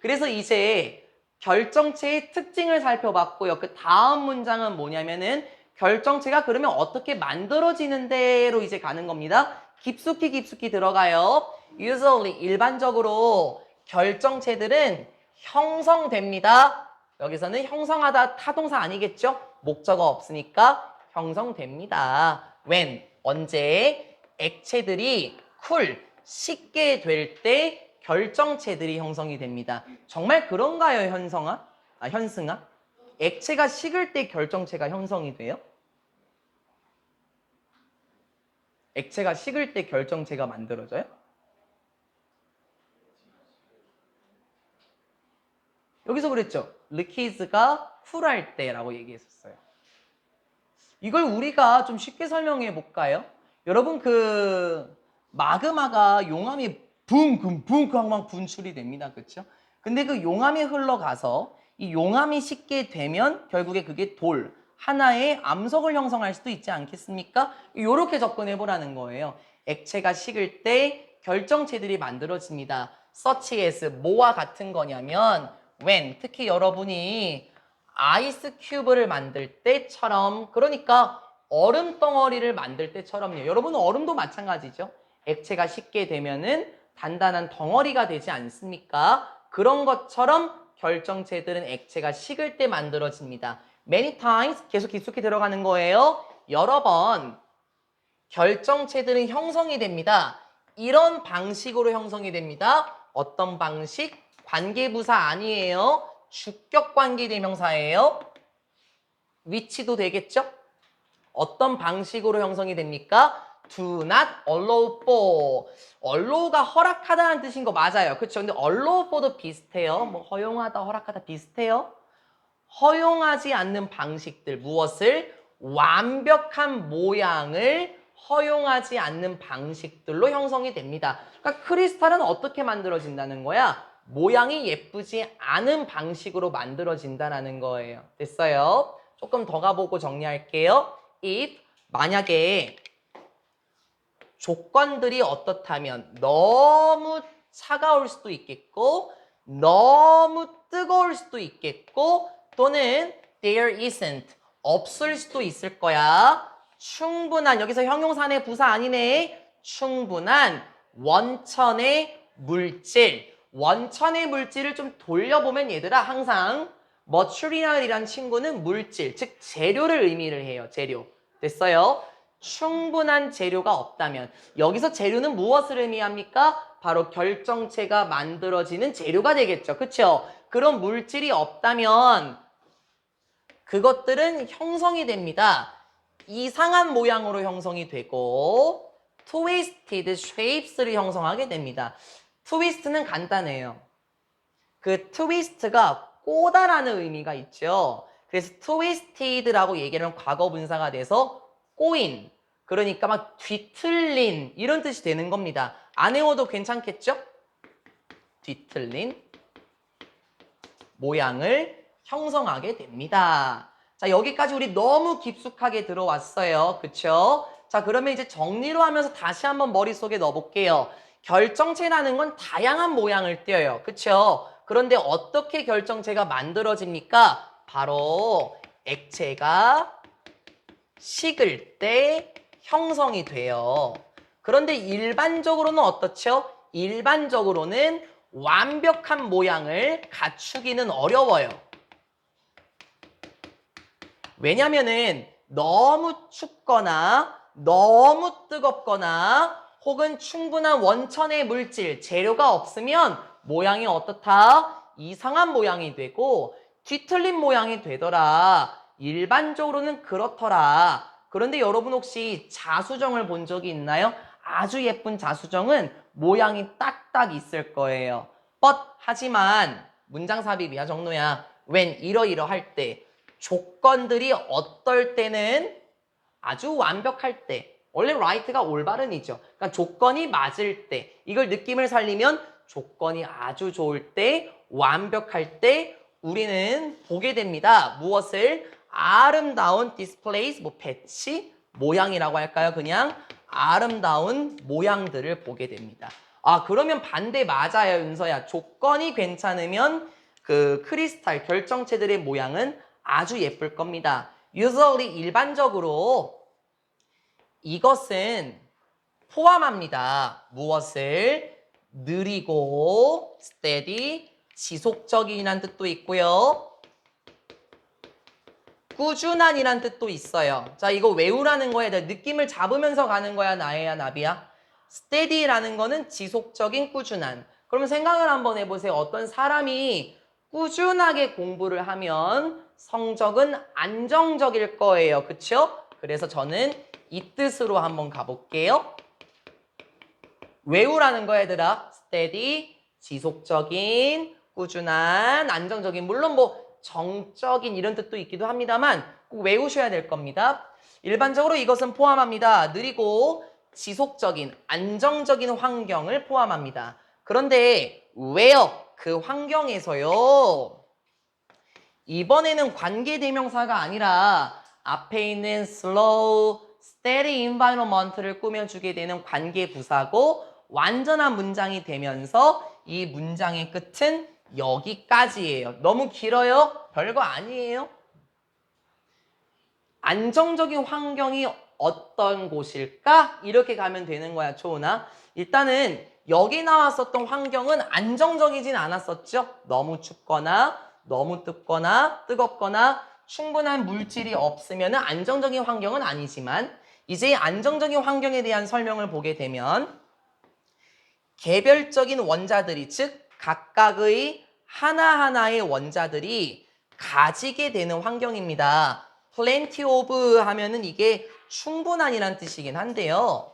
그래서 이제 결정체의 특징을 살펴봤고요. 그 다음 문장은 뭐냐면은 결정체가 그러면 어떻게 만들어지는데로 이제 가는 겁니다. 깊숙이 들어가요. Usually, 일반적으로 결정체들은 형성됩니다. 여기서는 형성하다 타동사 아니겠죠? 목적어 없으니까 형성됩니다. When, 언제 액체들이 cool, 식게 될 때 결정체들이 형성이 됩니다. 정말 그런가요, 현승아? 액체가 식을 때 결정체가 형성이 돼요? 액체가 식을 때 결정체가 만들어져요? 여기서 그랬죠. 리퀴즈가 쿨할 때라고 얘기했었어요. 이걸 우리가 좀 쉽게 설명해 볼까요? 여러분 그 마그마가 용암이 붕 하면 분출이 됩니다. 그렇죠? 근데 그 용암이 흘러가서 이 용암이 식게 되면 결국에 그게 돌, 하나의 암석을 형성할 수도 있지 않겠습니까? 이렇게 접근해 보라는 거예요. 액체가 식을 때 결정체들이 만들어집니다. such as 뭐와 같은 거냐면 when, 특히 여러분이 아이스 큐브를 만들 때처럼, 그러니까 얼음 덩어리를 만들 때처럼요. 여러분은 얼음도 마찬가지죠. 액체가 식게 되면은 단단한 덩어리가 되지 않습니까? 그런 것처럼 결정체들은 액체가 식을 때 만들어집니다. Many times, 계속 깊숙이 들어가는 거예요. 여러 번 결정체들은 형성이 됩니다. 이런 방식으로 형성이 됩니다. 어떤 방식? 관계부사 아니에요. 주격관계대명사예요. 위치도 되겠죠? 어떤 방식으로 형성이 됩니까? Do not allow for. allow가 허락하다는 뜻인 거 맞아요. 그렇죠? 근데 allow for도 비슷해요. 뭐 허용하다, 허락하다 비슷해요. 허용하지 않는 방식들. 무엇을? 완벽한 모양을 허용하지 않는 방식들로 형성이 됩니다. 그러니까 크리스탈은 어떻게 만들어진다는 거야? 모양이 예쁘지 않은 방식으로 만들어진다는 거예요. 됐어요? 조금 더 가보고 정리할게요. if 만약에 조건들이 어떻다면 너무 차가울 수도 있겠고 너무 뜨거울 수도 있겠고 또는 there isn't 없을 수도 있을 거야. 충분한 여기서 형용사네 부사 아니네. 충분한 원천의 물질. 원천의 물질을 좀 돌려보면 얘들아 항상 머추리얼이란 친구는 물질 즉 재료를 의미를 해요. 재료. 됐어요? 충분한 재료가 없다면 여기서 재료는 무엇을 의미합니까? 바로 결정체가 만들어지는 재료가 되겠죠. 그렇죠? 그런 물질이 없다면 그것들은 형성이 됩니다. 이상한 모양으로 형성이 되고 twisted shapes를 형성하게 됩니다. 트위스트는 간단해요. 그 트위스트가 꼬다라는 의미가 있죠. 그래서 twisted라고 얘기하면 과거 분사가 돼서 꼬인, 그러니까 막 뒤틀린 이런 뜻이 되는 겁니다. 안 외워도 괜찮겠죠? 뒤틀린 모양을 형성하게 됩니다. 자, 여기까지 우리 너무 깊숙하게 들어왔어요. 그쵸? 자, 그러면 이제 정리로 하면서 다시 한번 머릿속에 넣어볼게요. 결정체라는 건 다양한 모양을 띄어요. 그쵸? 그런데 어떻게 결정체가 만들어집니까? 바로 액체가 식을 때 형성이 돼요. 그런데 일반적으로는 어떻죠? 일반적으로는 완벽한 모양을 갖추기는 어려워요. 왜냐면은 너무 춥거나 너무 뜨겁거나 혹은 충분한 원천의 물질, 재료가 없으면 모양이 어떻다? 이상한 모양이 되고 뒤틀린 모양이 되더라. 일반적으로는 그렇더라. 그런데 여러분 혹시 자수정을 본 적이 있나요? 아주 예쁜 자수정은 모양이 딱딱 있을 거예요. but 하지만 문장 삽입이야 정로야. when 이러이러할 때 조건들이 어떨 때는 아주 완벽할 때 원래 right가 올바른이죠. 그러니까 조건이 맞을 때 이걸 느낌을 살리면 조건이 아주 좋을 때 완벽할 때 우리는 보게 됩니다. 무엇을? 아름다운 displays 뭐 배치 모양이라고 할까요? 그냥 아름다운 모양들을 보게 됩니다. 아 그러면 반대 맞아요 윤서야. 조건이 괜찮으면 그 크리스탈 결정체들의 모양은 아주 예쁠 겁니다. usually 일반적으로 이것은 포함합니다. 무엇을? 느리고 steady, 지속적인이란 뜻도 있고요. 꾸준한이란 뜻도 있어요. 자, 이거 외우라는 거에 대해 느낌을 잡으면서 가는 거야, 나혜야, 나비야. steady라는 거는 지속적인 꾸준한. 그러면 생각을 한번 해보세요. 어떤 사람이 꾸준하게 공부를 하면 성적은 안정적일 거예요. 그쵸? 그래서 저는 이 뜻으로 한번 가볼게요. 외우라는 거 얘들아. steady, 지속적인, 꾸준한, 안정적인. 물론 뭐 정적인 이런 뜻도 있기도 합니다만 꼭 외우셔야 될 겁니다. 일반적으로 이것은 포함합니다. 느리고 지속적인, 안정적인 환경을 포함합니다. 그런데 왜요? 그 환경에서요. 이번에는 관계대명사가 아니라 앞에 있는 slow, steady environment를 꾸며주게 되는 관계부사고 완전한 문장이 되면서 이 문장의 끝은 여기까지예요. 너무 길어요? 별거 아니에요. 안정적인 환경이 어떤 곳일까? 이렇게 가면 되는 거야, 초은아. 일단은 여기 나왔었던 환경은 안정적이진 않았었죠. 너무 춥거나 너무 뜨겁거나 충분한 물질이 없으면 안정적인 환경은 아니지만 이제 안정적인 환경에 대한 설명을 보게 되면 개별적인 원자들이, 즉 각각의 하나하나의 원자들이 가지게 되는 환경입니다. plenty of 하면은 이게 충분한이란 뜻이긴 한데요.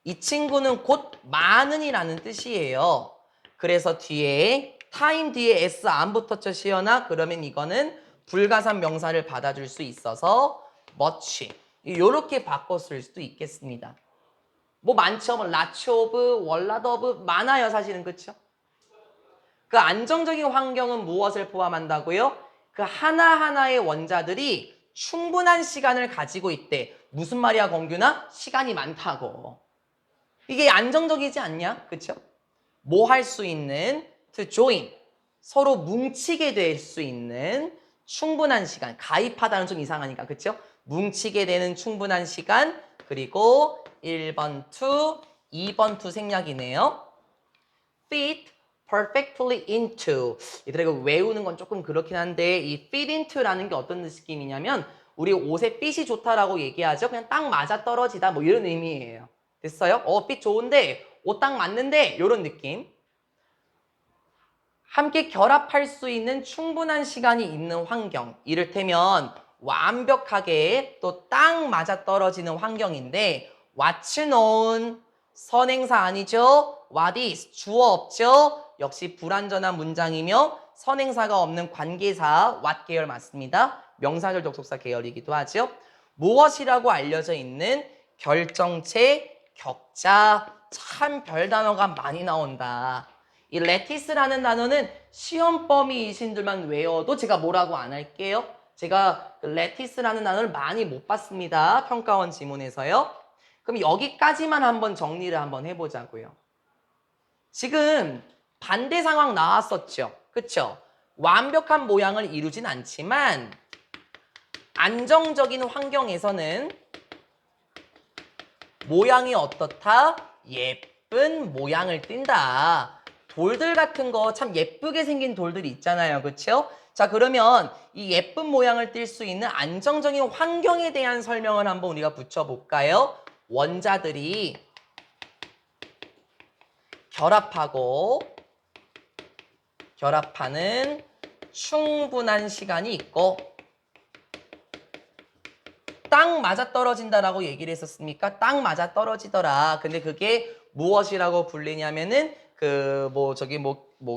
이 친구는 곧 많은이라는 뜻이에요. 그래서 뒤에 time 뒤에 s 안 붙었죠, 시연아? 그러면 이거는 불가산 명사를 받아줄 수 있어서 much 이렇게 바꿨을 수도 있겠습니다. 뭐 많죠. 뭐 lots of, 월랏 of 많아요, 사실은. 그렇죠? 그 안정적인 환경은 무엇을 포함한다고요? 그 하나하나의 원자들이 충분한 시간을 가지고 있대. 무슨 말이야, 공규나? 시간이 많다고. 이게 안정적이지 않냐? 그쵸? 뭐 할 수 있는 to join 서로 뭉치게 될 수 있는 충분한 시간. 가입하다는 좀 이상하니까. 그쵸? 뭉치게 되는 충분한 시간. 그리고 1번 to 2번 to 생략이네요. fit perfectly into. 얘들아 이거 외우는 건 조금 그렇긴 한데 이 fit into라는 게 어떤 느낌이냐면 우리 옷의 fit이 좋다라고 얘기하죠. 그냥 딱 맞아 떨어지다 뭐 이런 의미예요. 됐어요? fit 좋은데 옷 딱 맞는데 이런 느낌. 함께 결합할 수 있는 충분한 시간이 있는 환경. 이를테면 완벽하게 또 딱 맞아 떨어지는 환경인데 what's known 선행사 아니죠? what is 주어 없죠? 역시 불완전한 문장이며 선행사가 없는 관계사 what 계열 맞습니다. 명사절 접속사 계열이기도 하죠. 무엇이라고 알려져 있는 결정체, 격자, 참 별 단어가 많이 나온다. 이 레티스라는 단어는 시험 범위이신들만 외워도 제가 뭐라고 안 할게요. 제가 레티스라는 단어를 많이 못 봤습니다. 평가원 지문에서요. 그럼 여기까지만 한번 정리를 한번 해보자고요. 지금 반대 상황 나왔었죠. 그쵸? 완벽한 모양을 이루진 않지만 안정적인 환경에서는 모양이 어떻다? 예쁜 모양을 띈다. 돌들 같은 거 참 예쁘게 생긴 돌들이 있잖아요. 그렇죠? 자, 그러면 이 예쁜 모양을 띌 수 있는 안정적인 환경에 대한 설명을 한번 우리가 붙여볼까요? 원자들이 결합하는 충분한 시간이 있고 딱 맞아떨어진다라고 얘기를 했었습니까? 딱 맞아떨어지더라. 근데 그게 무엇이라고 불리냐면은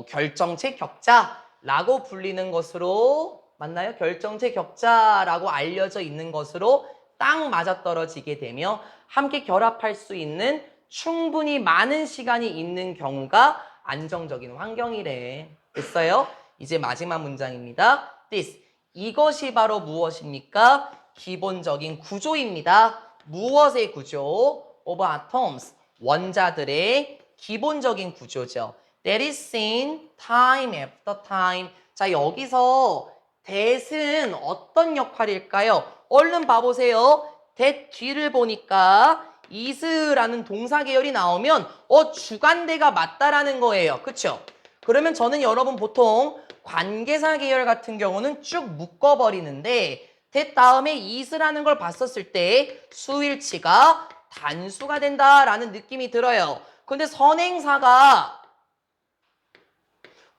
결정체 격자라고 불리는 것으로 맞나요? 결정체 격자라고 알려져 있는 것으로 딱 맞아떨어지게 되며 함께 결합할 수 있는 충분히 많은 시간이 있는 경우가 안정적인 환경이래. 됐어요? 이제 마지막 문장입니다. This 이것이 바로 무엇입니까? 기본적인 구조입니다. 무엇의 구조? of atoms 원자들의 기본적인 구조죠. That is seen time after time. 자, 여기서 that은 어떤 역할일까요? 얼른 봐보세요. that 뒤를 보니까 is라는 동사 계열이 나오면 주관대가 맞다라는 거예요. 그쵸? 그러면 저는 여러분 보통 관계사 계열 같은 경우는 쭉 묶어버리는데 that 다음에 is라는 걸 봤었을 때 수일치가 단수가 된다라는 느낌이 들어요. 근데 선행사가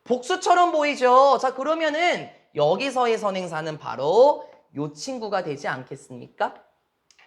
복수처럼 보이죠? 자, 그러면은 여기서의 선행사는 바로 요 친구가 되지 않겠습니까?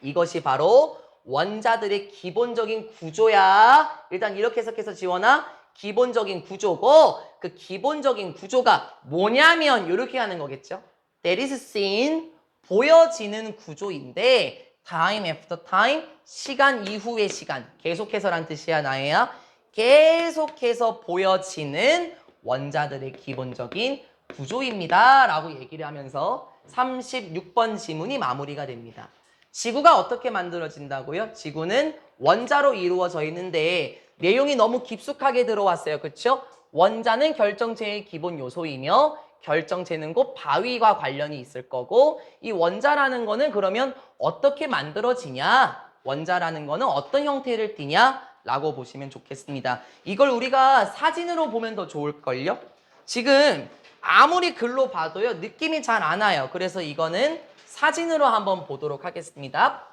이것이 바로 원자들의 기본적인 구조야. 일단 이렇게 해석해서 지원아. 기본적인 구조고 그 기본적인 구조가 뭐냐면 이렇게 하는 거겠죠. That is seen 보여지는 구조인데 time after time 시간 이후의 시간 계속해서란 뜻이야 나혜야. 계속해서 보여지는 원자들의 기본적인 구조입니다 라고 얘기를 하면서 36번 지문이 마무리가 됩니다. 지구가 어떻게 만들어진다고요? 지구는 원자로 이루어져 있는데 내용이 너무 깊숙하게 들어왔어요. 그렇죠? 원자는 결정체의 기본 요소이며 결정체는 곧 바위와 관련이 있을 거고 이 원자라는 거는 그러면 어떻게 만들어지냐? 원자라는 거는 어떤 형태를 띠냐? 라고 보시면 좋겠습니다. 이걸 우리가 사진으로 보면 더 좋을걸요? 지금 아무리 글로 봐도요 느낌이 잘 안 와요. 그래서 이거는 사진으로 한번 보도록 하겠습니다.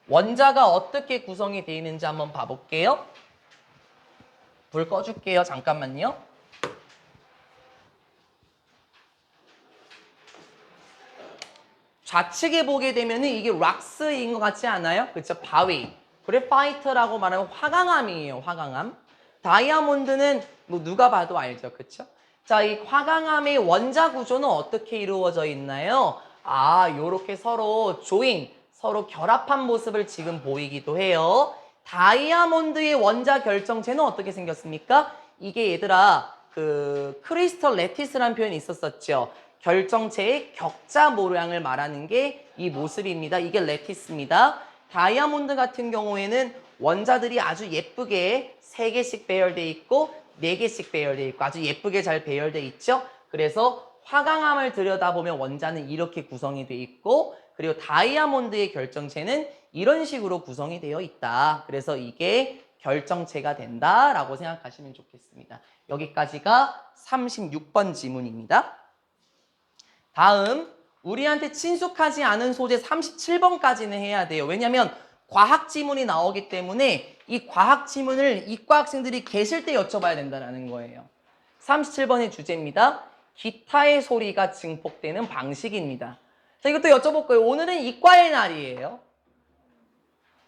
원자가 어떻게 구성이 되어 있는지 한번 봐볼게요. 불 꺼줄게요. 잠깐만요. 좌측에 보게 되면 이게 락스인 것 같지 않아요? 그렇죠? 바위. 그래파이트라고 말하면 화강암이에요. 화강암. 다이아몬드는 뭐 누가 봐도 알죠. 그렇죠? 자, 이 화강암의 원자 구조는 어떻게 이루어져 있나요? 아, 요렇게 서로 조인, 서로 결합한 모습을 지금 보이기도 해요. 다이아몬드의 원자 결정체는 어떻게 생겼습니까? 이게 얘들아, 그 크리스털 레티스라는 표현이 있었었죠. 결정체의 격자 모양을 말하는 게 이 모습입니다. 이게 레티스입니다. 다이아몬드 같은 경우에는 원자들이 아주 예쁘게 3개씩 배열돼 있고 4개씩 배열돼 있고 아주 예쁘게 잘 배열돼 있죠. 그래서 화강암을 들여다보면 원자는 이렇게 구성이 돼 있고 그리고 다이아몬드의 결정체는 이런 식으로 구성이 되어 있다. 그래서 이게 결정체가 된다라고 생각하시면 좋겠습니다. 여기까지가 36번 지문입니다. 다음 우리한테 친숙하지 않은 소재 37번까지는 해야 돼요. 왜냐하면 과학 지문이 나오기 때문에 이 과학 지문을 이과 학생들이 계실 때 여쭤봐야 된다는 거예요. 37번의 주제입니다. 기타의 소리가 증폭되는 방식입니다. 자, 이것도 여쭤볼 거예요. 오늘은 이과의 날이에요.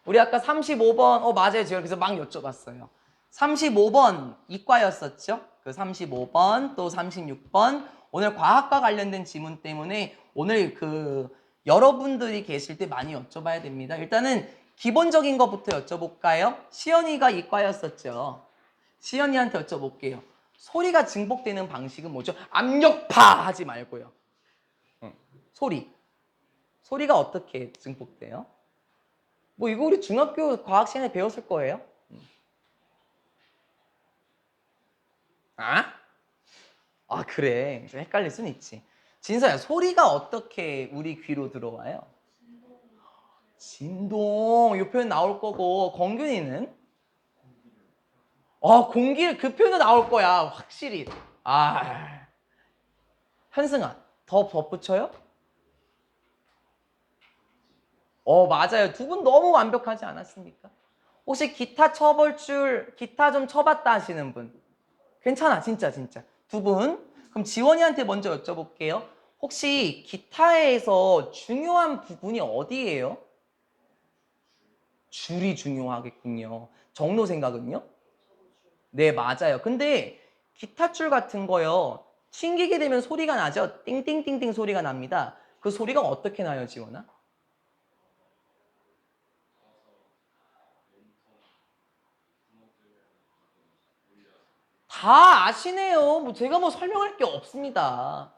우리 아까 35번, 맞아요. 제가 그래서 막 여쭤봤어요. 35번 이과였었죠? 그 35번, 또 36번. 오늘 과학과 관련된 지문 때문에 오늘 그 여러분들이 계실 때 많이 여쭤봐야 됩니다. 일단은 기본적인 것부터 여쭤볼까요? 시연이가 이과였었죠. 시연이한테 여쭤볼게요. 소리가 증폭되는 방식은 뭐죠? 압력파 하지 말고요. 소리가 어떻게 증폭돼요? 뭐 이거 우리 중학교 과학 시간에 배웠을 거예요. 아 그래. 좀 헷갈릴 수는 있지. 진서야, 소리가 어떻게 우리 귀로 들어와요? 진동. 이 표현 나올 거고, 건균이는? 공기, 그 표현도 나올 거야. 확실히. 현승아, 더 덧붙여요? 맞아요. 두 분 너무 완벽하지 않았습니까? 혹시 기타 좀 쳐봤다 하시는 분? 괜찮아, 진짜. 두 분. 그럼 지원이한테 먼저 여쭤볼게요. 혹시 기타에서 중요한 부분이 어디예요? 줄이 중요하겠군요. 정로 생각은요? 네, 맞아요. 근데 기타 줄 같은 거요. 튕기게 되면 소리가 나죠? 띵띵띵띵 소리가 납니다. 그 소리가 어떻게 나요, 지원아? 다 아시네요. 제가 설명할 게 없습니다.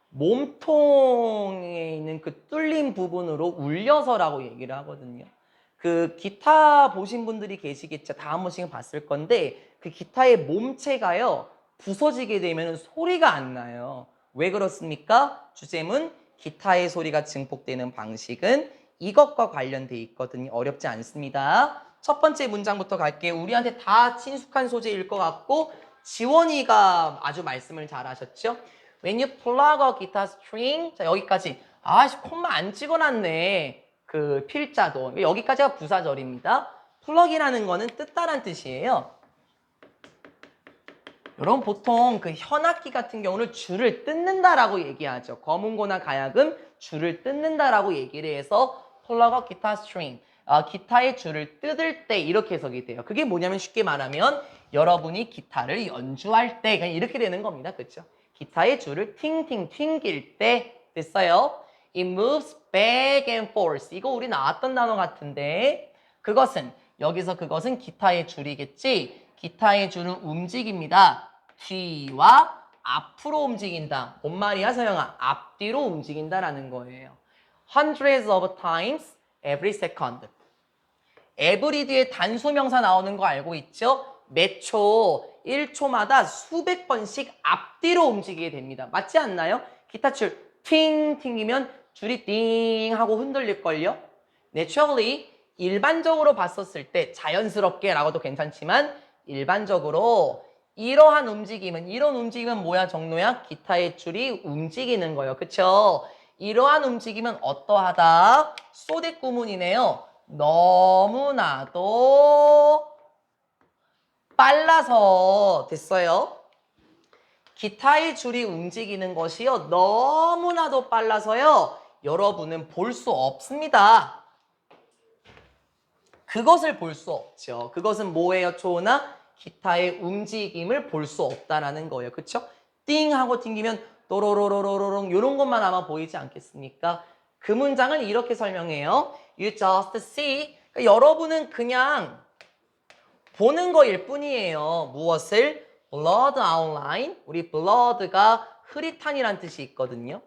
몸통에 있는 그 뚫린 부분으로 울려서라고 얘기를 하거든요. 그 기타 보신 분들이 계시겠죠. 다 한 번씩은 봤을 건데 그 기타의 몸체가요. 부서지게 되면 소리가 안 나요. 왜 그렇습니까? 주제문 기타의 소리가 증폭되는 방식은 이것과 관련돼 있거든요. 어렵지 않습니다. 첫 번째 문장부터 갈게요. 우리한테 다 친숙한 소재일 것 같고 지원이가 아주 말씀을 잘 하셨죠? When you plug a guitar string. 자, 여기까지. 콤마 안 찍어놨네. 그 필자도. 여기까지가 부사절입니다. 플러기라는 거는 뜯다란 뜻이에요. 여러분 보통 그 현악기 같은 경우는 줄을 뜯는다라고 얘기하죠. 검은고나 가야금 줄을 뜯는다라고 얘기를 해서 plug a guitar string. 기타의 줄을 뜯을 때 이렇게 해석이 돼요. 그게 뭐냐면 쉽게 말하면 여러분이 기타를 연주할 때 그냥 이렇게 되는 겁니다. 그렇죠? 기타의 줄을 팅팅 튕길 때 됐어요. It moves back and forth. 이거 우리 나왔던 단어 같은데 여기서 그것은 기타의 줄이겠지. 기타의 줄은 움직입니다. 뒤와 앞으로 움직인다. 뭔 말이야, 서영아? 앞뒤로 움직인다라는 거예요. Hundreds of times every second. every 뒤에 단수명사 나오는 거 알고 있죠? 몇 초, 1초마다 수백 번씩 앞뒤로 움직이게 됩니다. 맞지 않나요? 기타줄 팅 튕기면 줄이 띵 하고 흔들릴걸요? Naturally, 일반적으로 봤었을 때 자연스럽게 라고도 괜찮지만 일반적으로 이런 움직임은 뭐야, 정로야? 기타의 줄이 움직이는 거예요. 그쵸? 이러한 움직임은 어떠하다? 소댓 구문이네요. 너무나도 빨라서 됐어요. 기타의 줄이 움직이는 것이요. 너무나도 빨라서요. 여러분은 볼 수 없습니다. 그것을 볼 수 없죠. 그것은 뭐예요, 초나? 기타의 움직임을 볼 수 없다라는 거예요. 그쵸? 띵 하고 튕기면 또로로로로롱 이런 것만 아마 보이지 않겠습니까? 그 문장을 이렇게 설명해요. You just see. 그러니까 여러분은 그냥 보는 거일 뿐이에요. 무엇을? blood outline. 우리 blood가 흐릿한이란 뜻이 있거든요.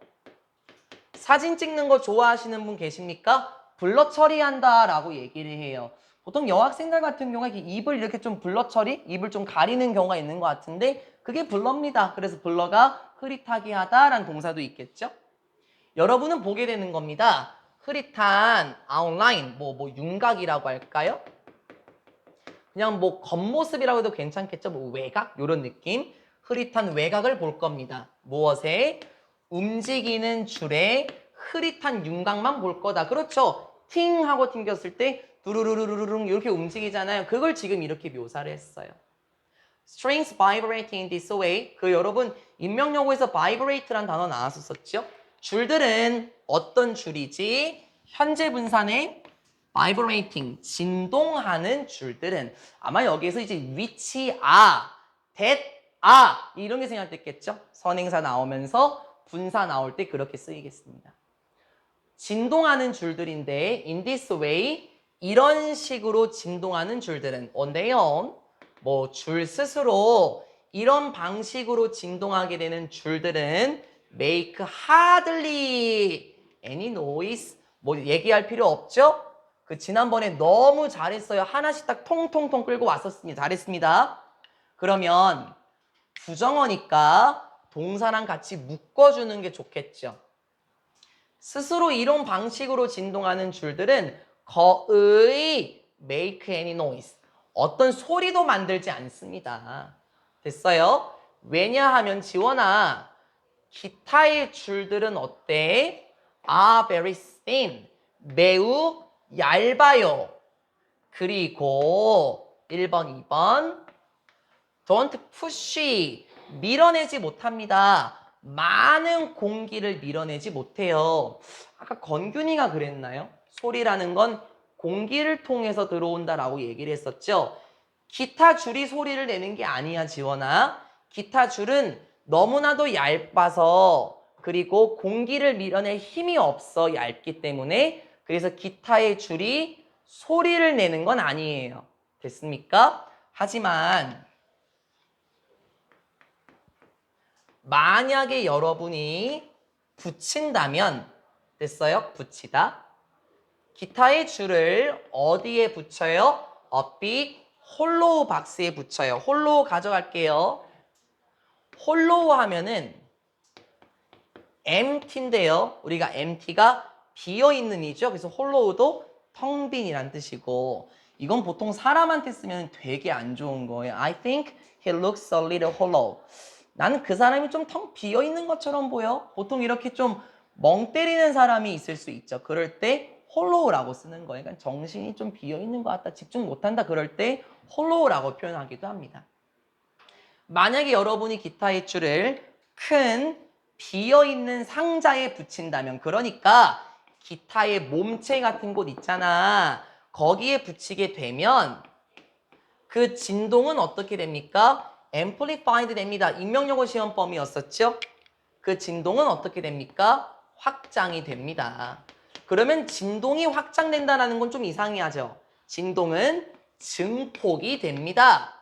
사진 찍는 거 좋아하시는 분 계십니까? 블러 처리한다 라고 얘기를 해요. 보통 여학생들 같은 경우에 입을 이렇게 좀 블러 처리, 입을 좀 가리는 경우가 있는 것 같은데 그게 블러입니다. 그래서 블러가 흐릿하게 하다라는 동사도 있겠죠. 여러분은 보게 되는 겁니다. 흐릿한 아웃라인, 뭐 윤곽이라고 할까요? 그냥 뭐 겉모습이라고 해도 괜찮겠죠. 뭐 외곽 이런 느낌. 흐릿한 외곽을 볼 겁니다. 무엇에? 움직이는 줄에 흐릿한 윤곽만 볼 거다. 그렇죠. 팅 하고 튕겼을 때 두루루루루룽 이렇게 움직이잖아요. 그걸 지금 이렇게 묘사를 했어요. Strings vibrating in this way. 그 여러분 인명용어에서 vibrate란 단어 나왔었죠. 줄들은 어떤 줄이지? 현재 분사네 vibrating, 진동하는 줄들은 아마 여기에서 이제 which are, that are 이런 게 생각됐겠죠? 선행사 나오면서 분사 나올 때 그렇게 쓰이겠습니다. 진동하는 줄들인데 in this way 이런 식으로 진동하는 줄들은 on their own 뭐 줄 스스로 이런 방식으로 진동하게 되는 줄들은 make hardly any noise 뭐 얘기할 필요 없죠? 그 지난번에 너무 잘했어요. 하나씩 딱 통통통 끌고 왔었습니다. 잘했습니다. 그러면 부정어니까 동사랑 같이 묶어주는 게 좋겠죠. 스스로 이런 방식으로 진동하는 줄들은 거의 make any noise. 어떤 소리도 만들지 않습니다. 됐어요? 왜냐하면 지원아, 기타의 줄들은 어때? are very thin. 매우 얇아요. 그리고 1번, 2번 don't push. 밀어내지 못합니다. 많은 공기를 밀어내지 못해요. 아까 건균이가 그랬나요? 소리라는 건 공기를 통해서 들어온다라고 얘기를 했었죠. 기타 줄이 소리를 내는 게 아니야, 지원아. 기타 줄은 너무나도 얇아서 그리고 공기를 밀어낼 힘이 없어, 얇기 때문에. 그래서 기타의 줄이 소리를 내는 건 아니에요. 됐습니까? 하지만 만약에 여러분이 붙인다면 됐어요? 붙이다. 기타의 줄을 어디에 붙여요? 빅 홀로우 박스에 붙여요. 홀로우 가져갈게요. 홀로우 하면은 empty인데요. 우리가 empty가 비어있는 이죠. 그래서 홀로우도 텅 빈이란 뜻이고 이건 보통 사람한테 쓰면 되게 안 좋은 거예요. I think he looks a little hollow. 나는 그 사람이 좀 텅 비어있는 것처럼 보여. 보통 이렇게 좀 멍 때리는 사람이 있을 수 있죠. 그럴 때 홀로우라고 쓰는 거예요. 그러니까 정신이 좀 비어있는 것 같다. 집중 못한다. 그럴 때 홀로우라고 표현하기도 합니다. 만약에 여러분이 기타의 줄을 큰 비어있는 상자에 붙인다면 그러니까 기타의 몸체 같은 곳 있잖아. 거기에 붙이게 되면 그 진동은 어떻게 됩니까? amplified 됩니다. 익명용어 시험범위였었죠? 그 진동은 어떻게 됩니까? 확장이 됩니다. 그러면 진동이 확장된다는 건 좀 이상하죠? 진동은 증폭이 됩니다.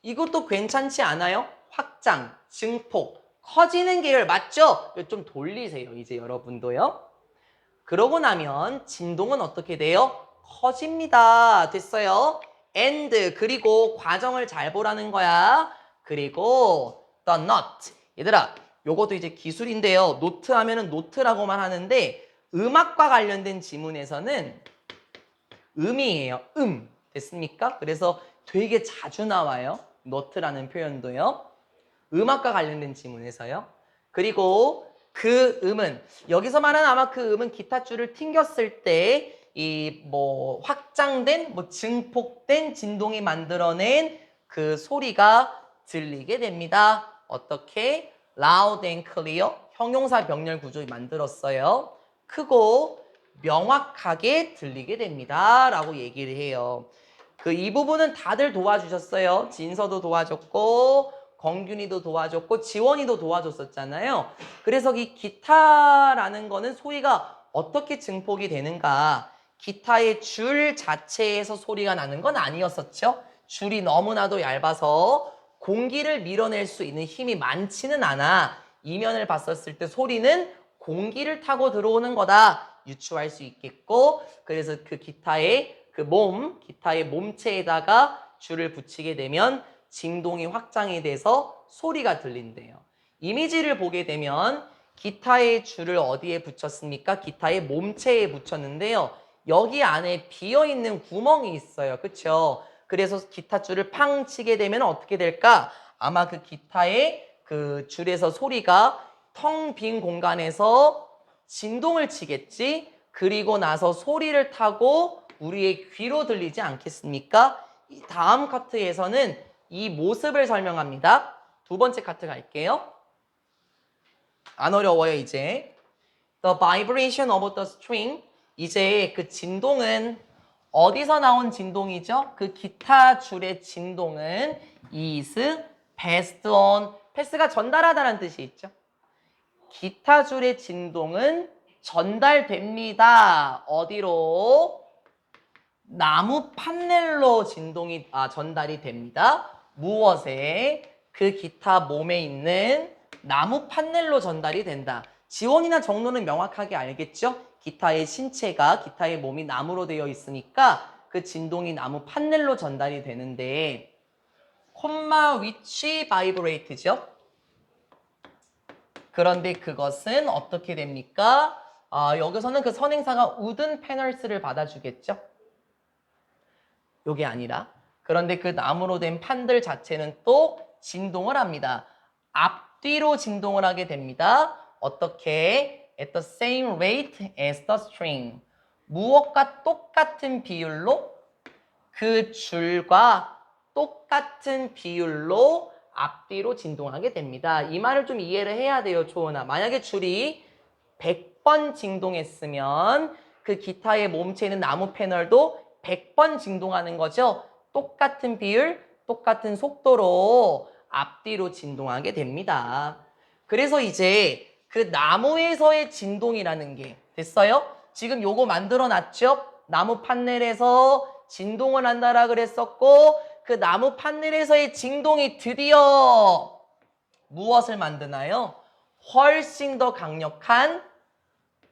이것도 괜찮지 않아요? 확장, 증폭, 커지는 계열 맞죠? 좀 돌리세요. 이제 여러분도요. 그러고 나면 진동은 어떻게 돼요? 커집니다. 됐어요? and 그리고 과정을 잘 보라는 거야. 그리고 the note. 얘들아, 요것도 이제 기술인데요. 노트 하면은 노트라고만 하는데 음악과 관련된 지문에서는 음이에요. 됐습니까? 그래서 되게 자주 나와요. 노트라는 표현도요. 음악과 관련된 지문에서요. 그리고 그 음은 여기서 말하는 아마 그 음은 기타 줄을 튕겼을 때 이 뭐 확장된 뭐 증폭된 진동이 만들어낸 그 소리가 들리게 됩니다. 어떻게? loud and clear 형용사 병렬 구조 만들었어요. 크고 명확하게 들리게 됩니다. 라고 얘기를 해요. 그 이 부분은 다들 도와주셨어요. 진서도 도와줬고 건균이도 도와줬고 지원이도 도와줬었잖아요. 그래서 이 기타라는 거는 소리가 어떻게 증폭이 되는가? 기타의 줄 자체에서 소리가 나는 건 아니었었죠. 줄이 너무나도 얇아서 공기를 밀어낼 수 있는 힘이 많지는 않아. 이면을 봤었을 때 소리는 공기를 타고 들어오는 거다 유추할 수 있겠고, 그래서 그 기타의 기타의 몸체에다가 줄을 붙이게 되면 진동이 확장이 돼서 소리가 들린대요. 이미지를 보게 되면 기타의 줄을 어디에 붙였습니까? 기타의 몸체에 붙였는데요. 여기 안에 비어있는 구멍이 있어요. 그쵸? 그래서 기타 줄을 팡 치게 되면 어떻게 될까? 아마 그 기타의 그 줄에서 소리가 텅 빈 공간에서 진동을 치겠지? 그리고 나서 소리를 타고 우리의 귀로 들리지 않겠습니까? 이 다음 카트에서는 이 모습을 설명합니다. 두 번째 카트 갈게요. 안 어려워요, 이제. The vibration of the string. 이제 그 진동은 어디서 나온 진동이죠? 그 기타 줄의 진동은 is passed on. 패스가 전달하다라는 뜻이 있죠. 기타 줄의 진동은 전달됩니다. 어디로? 나무 판넬로 진동이 전달이 됩니다. 무엇에? 그 기타 몸에 있는 나무 판넬로 전달이 된다. 지원이나 정로는 명확하게 알겠죠? 기타의 신체가 기타의 몸이 나무로 되어 있으니까 그 진동이 나무 판넬로 전달이 되는데 콤마 which vibrate죠? 그런데 그것은 어떻게 됩니까? 여기서는 그 선행사가 wooden panels를 받아주겠죠? 요게 아니라 그런데 그 나무로 된 판들 자체는 또 진동을 합니다. 앞뒤로 진동을 하게 됩니다. 어떻게? At the same rate as the string. 무엇과 똑같은 비율로 그 줄과 똑같은 비율로 앞뒤로 진동하게 됩니다. 이 말을 좀 이해를 해야 돼요, 조은아. 만약에 줄이 100번 진동했으면 그 기타의 몸체는 나무 패널도 100번 진동하는 거죠. 똑같은 비율, 똑같은 속도로 앞뒤로 진동하게 됩니다. 그래서 이제 그 나무에서의 진동이라는 게 됐어요? 지금 요거 만들어 놨죠? 나무 판넬에서 진동을 한다라 그랬었고 그 나무 판넬에서의 진동이 드디어 무엇을 만드나요? 훨씬 더 강력한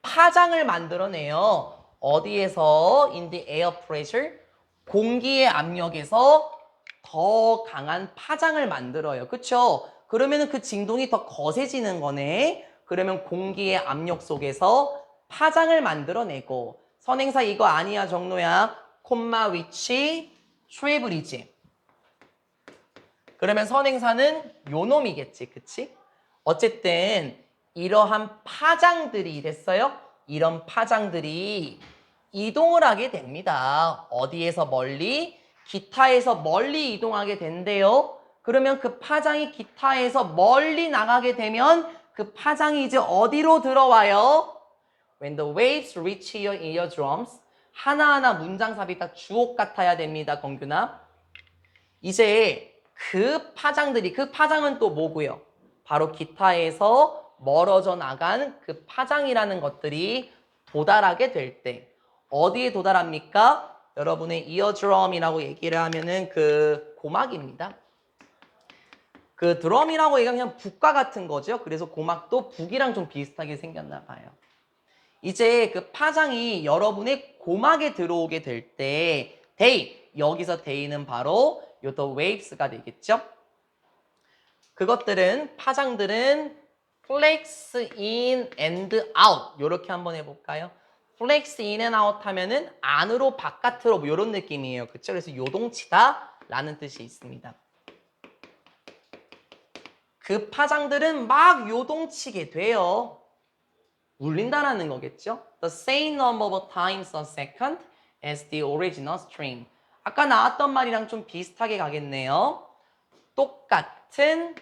파장을 만들어내요. 어디에서? In the air pressure. 공기의 압력에서 더 강한 파장을 만들어요. 그쵸? 그러면 그 진동이 더 거세지는 거네. 그러면 공기의 압력 속에서 파장을 만들어내고 선행사 이거 아니야 정로야. 콤마 위치 트래블이지. 그러면 선행사는 요 놈이겠지. 그치? 어쨌든 이러한 파장들이 됐어요? 이런 파장들이 이동을 하게 됩니다. 어디에서 멀리? 기타에서 멀리 이동하게 된대요. 그러면 그 파장이 기타에서 멀리 나가게 되면 그 파장이 이제 어디로 들어와요? When the waves reach your eardrums. 하나하나 문장삽이 다 주옥 같아야 됩니다. 건규나. 이제 그 파장은 또 뭐고요? 바로 기타에서 멀어져 나간 그 파장이라는 것들이 도달하게 될 때 어디에 도달합니까? 여러분의 이어드럼이라고 얘기를 하면은 그 고막입니다. 그 드럼이라고 얘기하면 그냥 북과 같은 거죠. 그래서 고막도 북이랑 좀 비슷하게 생겼나 봐요. 이제 그 파장이 여러분의 고막에 들어오게 될 때 여기서 데이는 바로 요 the waves가 되겠죠. 파장들은 flex in and out 요렇게 한번 해볼까요? flex in and out 하면은 안으로 바깥으로 뭐 요런 느낌이에요. 그쵸? 그래서 요동치다 라는 뜻이 있습니다. 그 파장들은 막 요동치게 돼요. 울린다라는 거겠죠. The same number of times a second as the original string. 아까 나왔던 말이랑 좀 비슷하게 가겠네요. 똑같은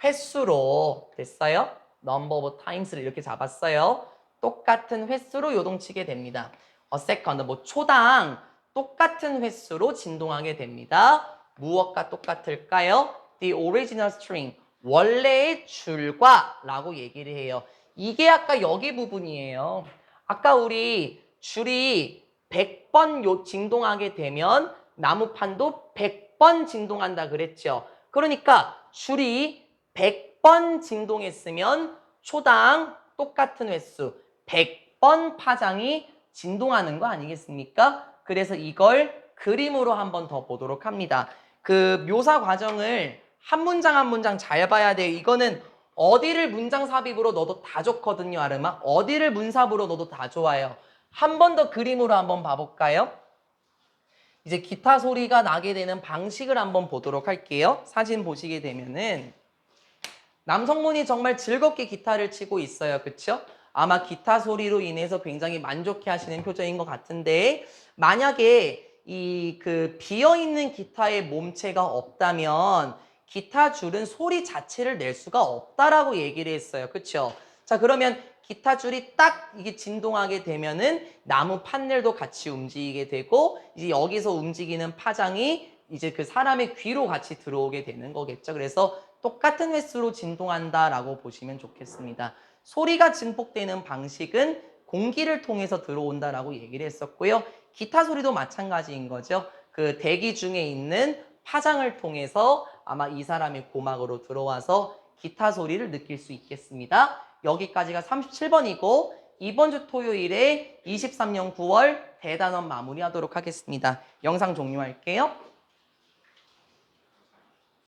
횟수로 됐어요. number of times를 이렇게 잡았어요. 똑같은 횟수로 요동치게 됩니다. a second, 뭐 초당 똑같은 횟수로 진동하게 됩니다. 무엇과 똑같을까요? The original string, 원래의 줄과 라고 얘기를 해요. 이게 아까 여기 부분이에요. 아까 우리 줄이 100번 진동하게 되면 나무판도 100번 진동한다 그랬죠. 그러니까 줄이 100번 진동했으면 초당 똑같은 횟수 100번 파장이 진동하는 거 아니겠습니까? 그래서 이걸 그림으로 한번 더 보도록 합니다. 그 묘사 과정을 한 문장 한 문장 잘 봐야 돼요. 이거는 어디를 문장 삽입으로 넣어도 다 좋거든요, 아르마. 어디를 문삽으로 넣어도 다 좋아요. 한 번 더 그림으로 한번 봐볼까요? 이제 기타 소리가 나게 되는 방식을 한번 보도록 할게요. 사진 보시게 되면은 남성분이 정말 즐겁게 기타를 치고 있어요. 그쵸? 아마 기타 소리로 인해서 굉장히 만족해 하시는 표정인 것 같은데 만약에 이 그 비어있는 기타의 몸체가 없다면 기타 줄은 소리 자체를 낼 수가 없다라고 얘기를 했어요. 그쵸? 자, 그러면 기타 줄이 딱 이게 진동하게 되면은 나무 판넬도 같이 움직이게 되고 이제 여기서 움직이는 파장이 이제 그 사람의 귀로 같이 들어오게 되는 거겠죠. 그래서 똑같은 횟수로 진동한다라고 보시면 좋겠습니다. 소리가 증폭되는 방식은 공기를 통해서 들어온다라고 얘기를 했었고요. 기타 소리도 마찬가지인 거죠. 그 대기 중에 있는 파장을 통해서 아마 이 사람의 고막으로 들어와서 기타 소리를 느낄 수 있겠습니다. 여기까지가 37번이고 이번 주 토요일에 23년 9월 대단원 마무리하도록 하겠습니다. 영상 종료할게요.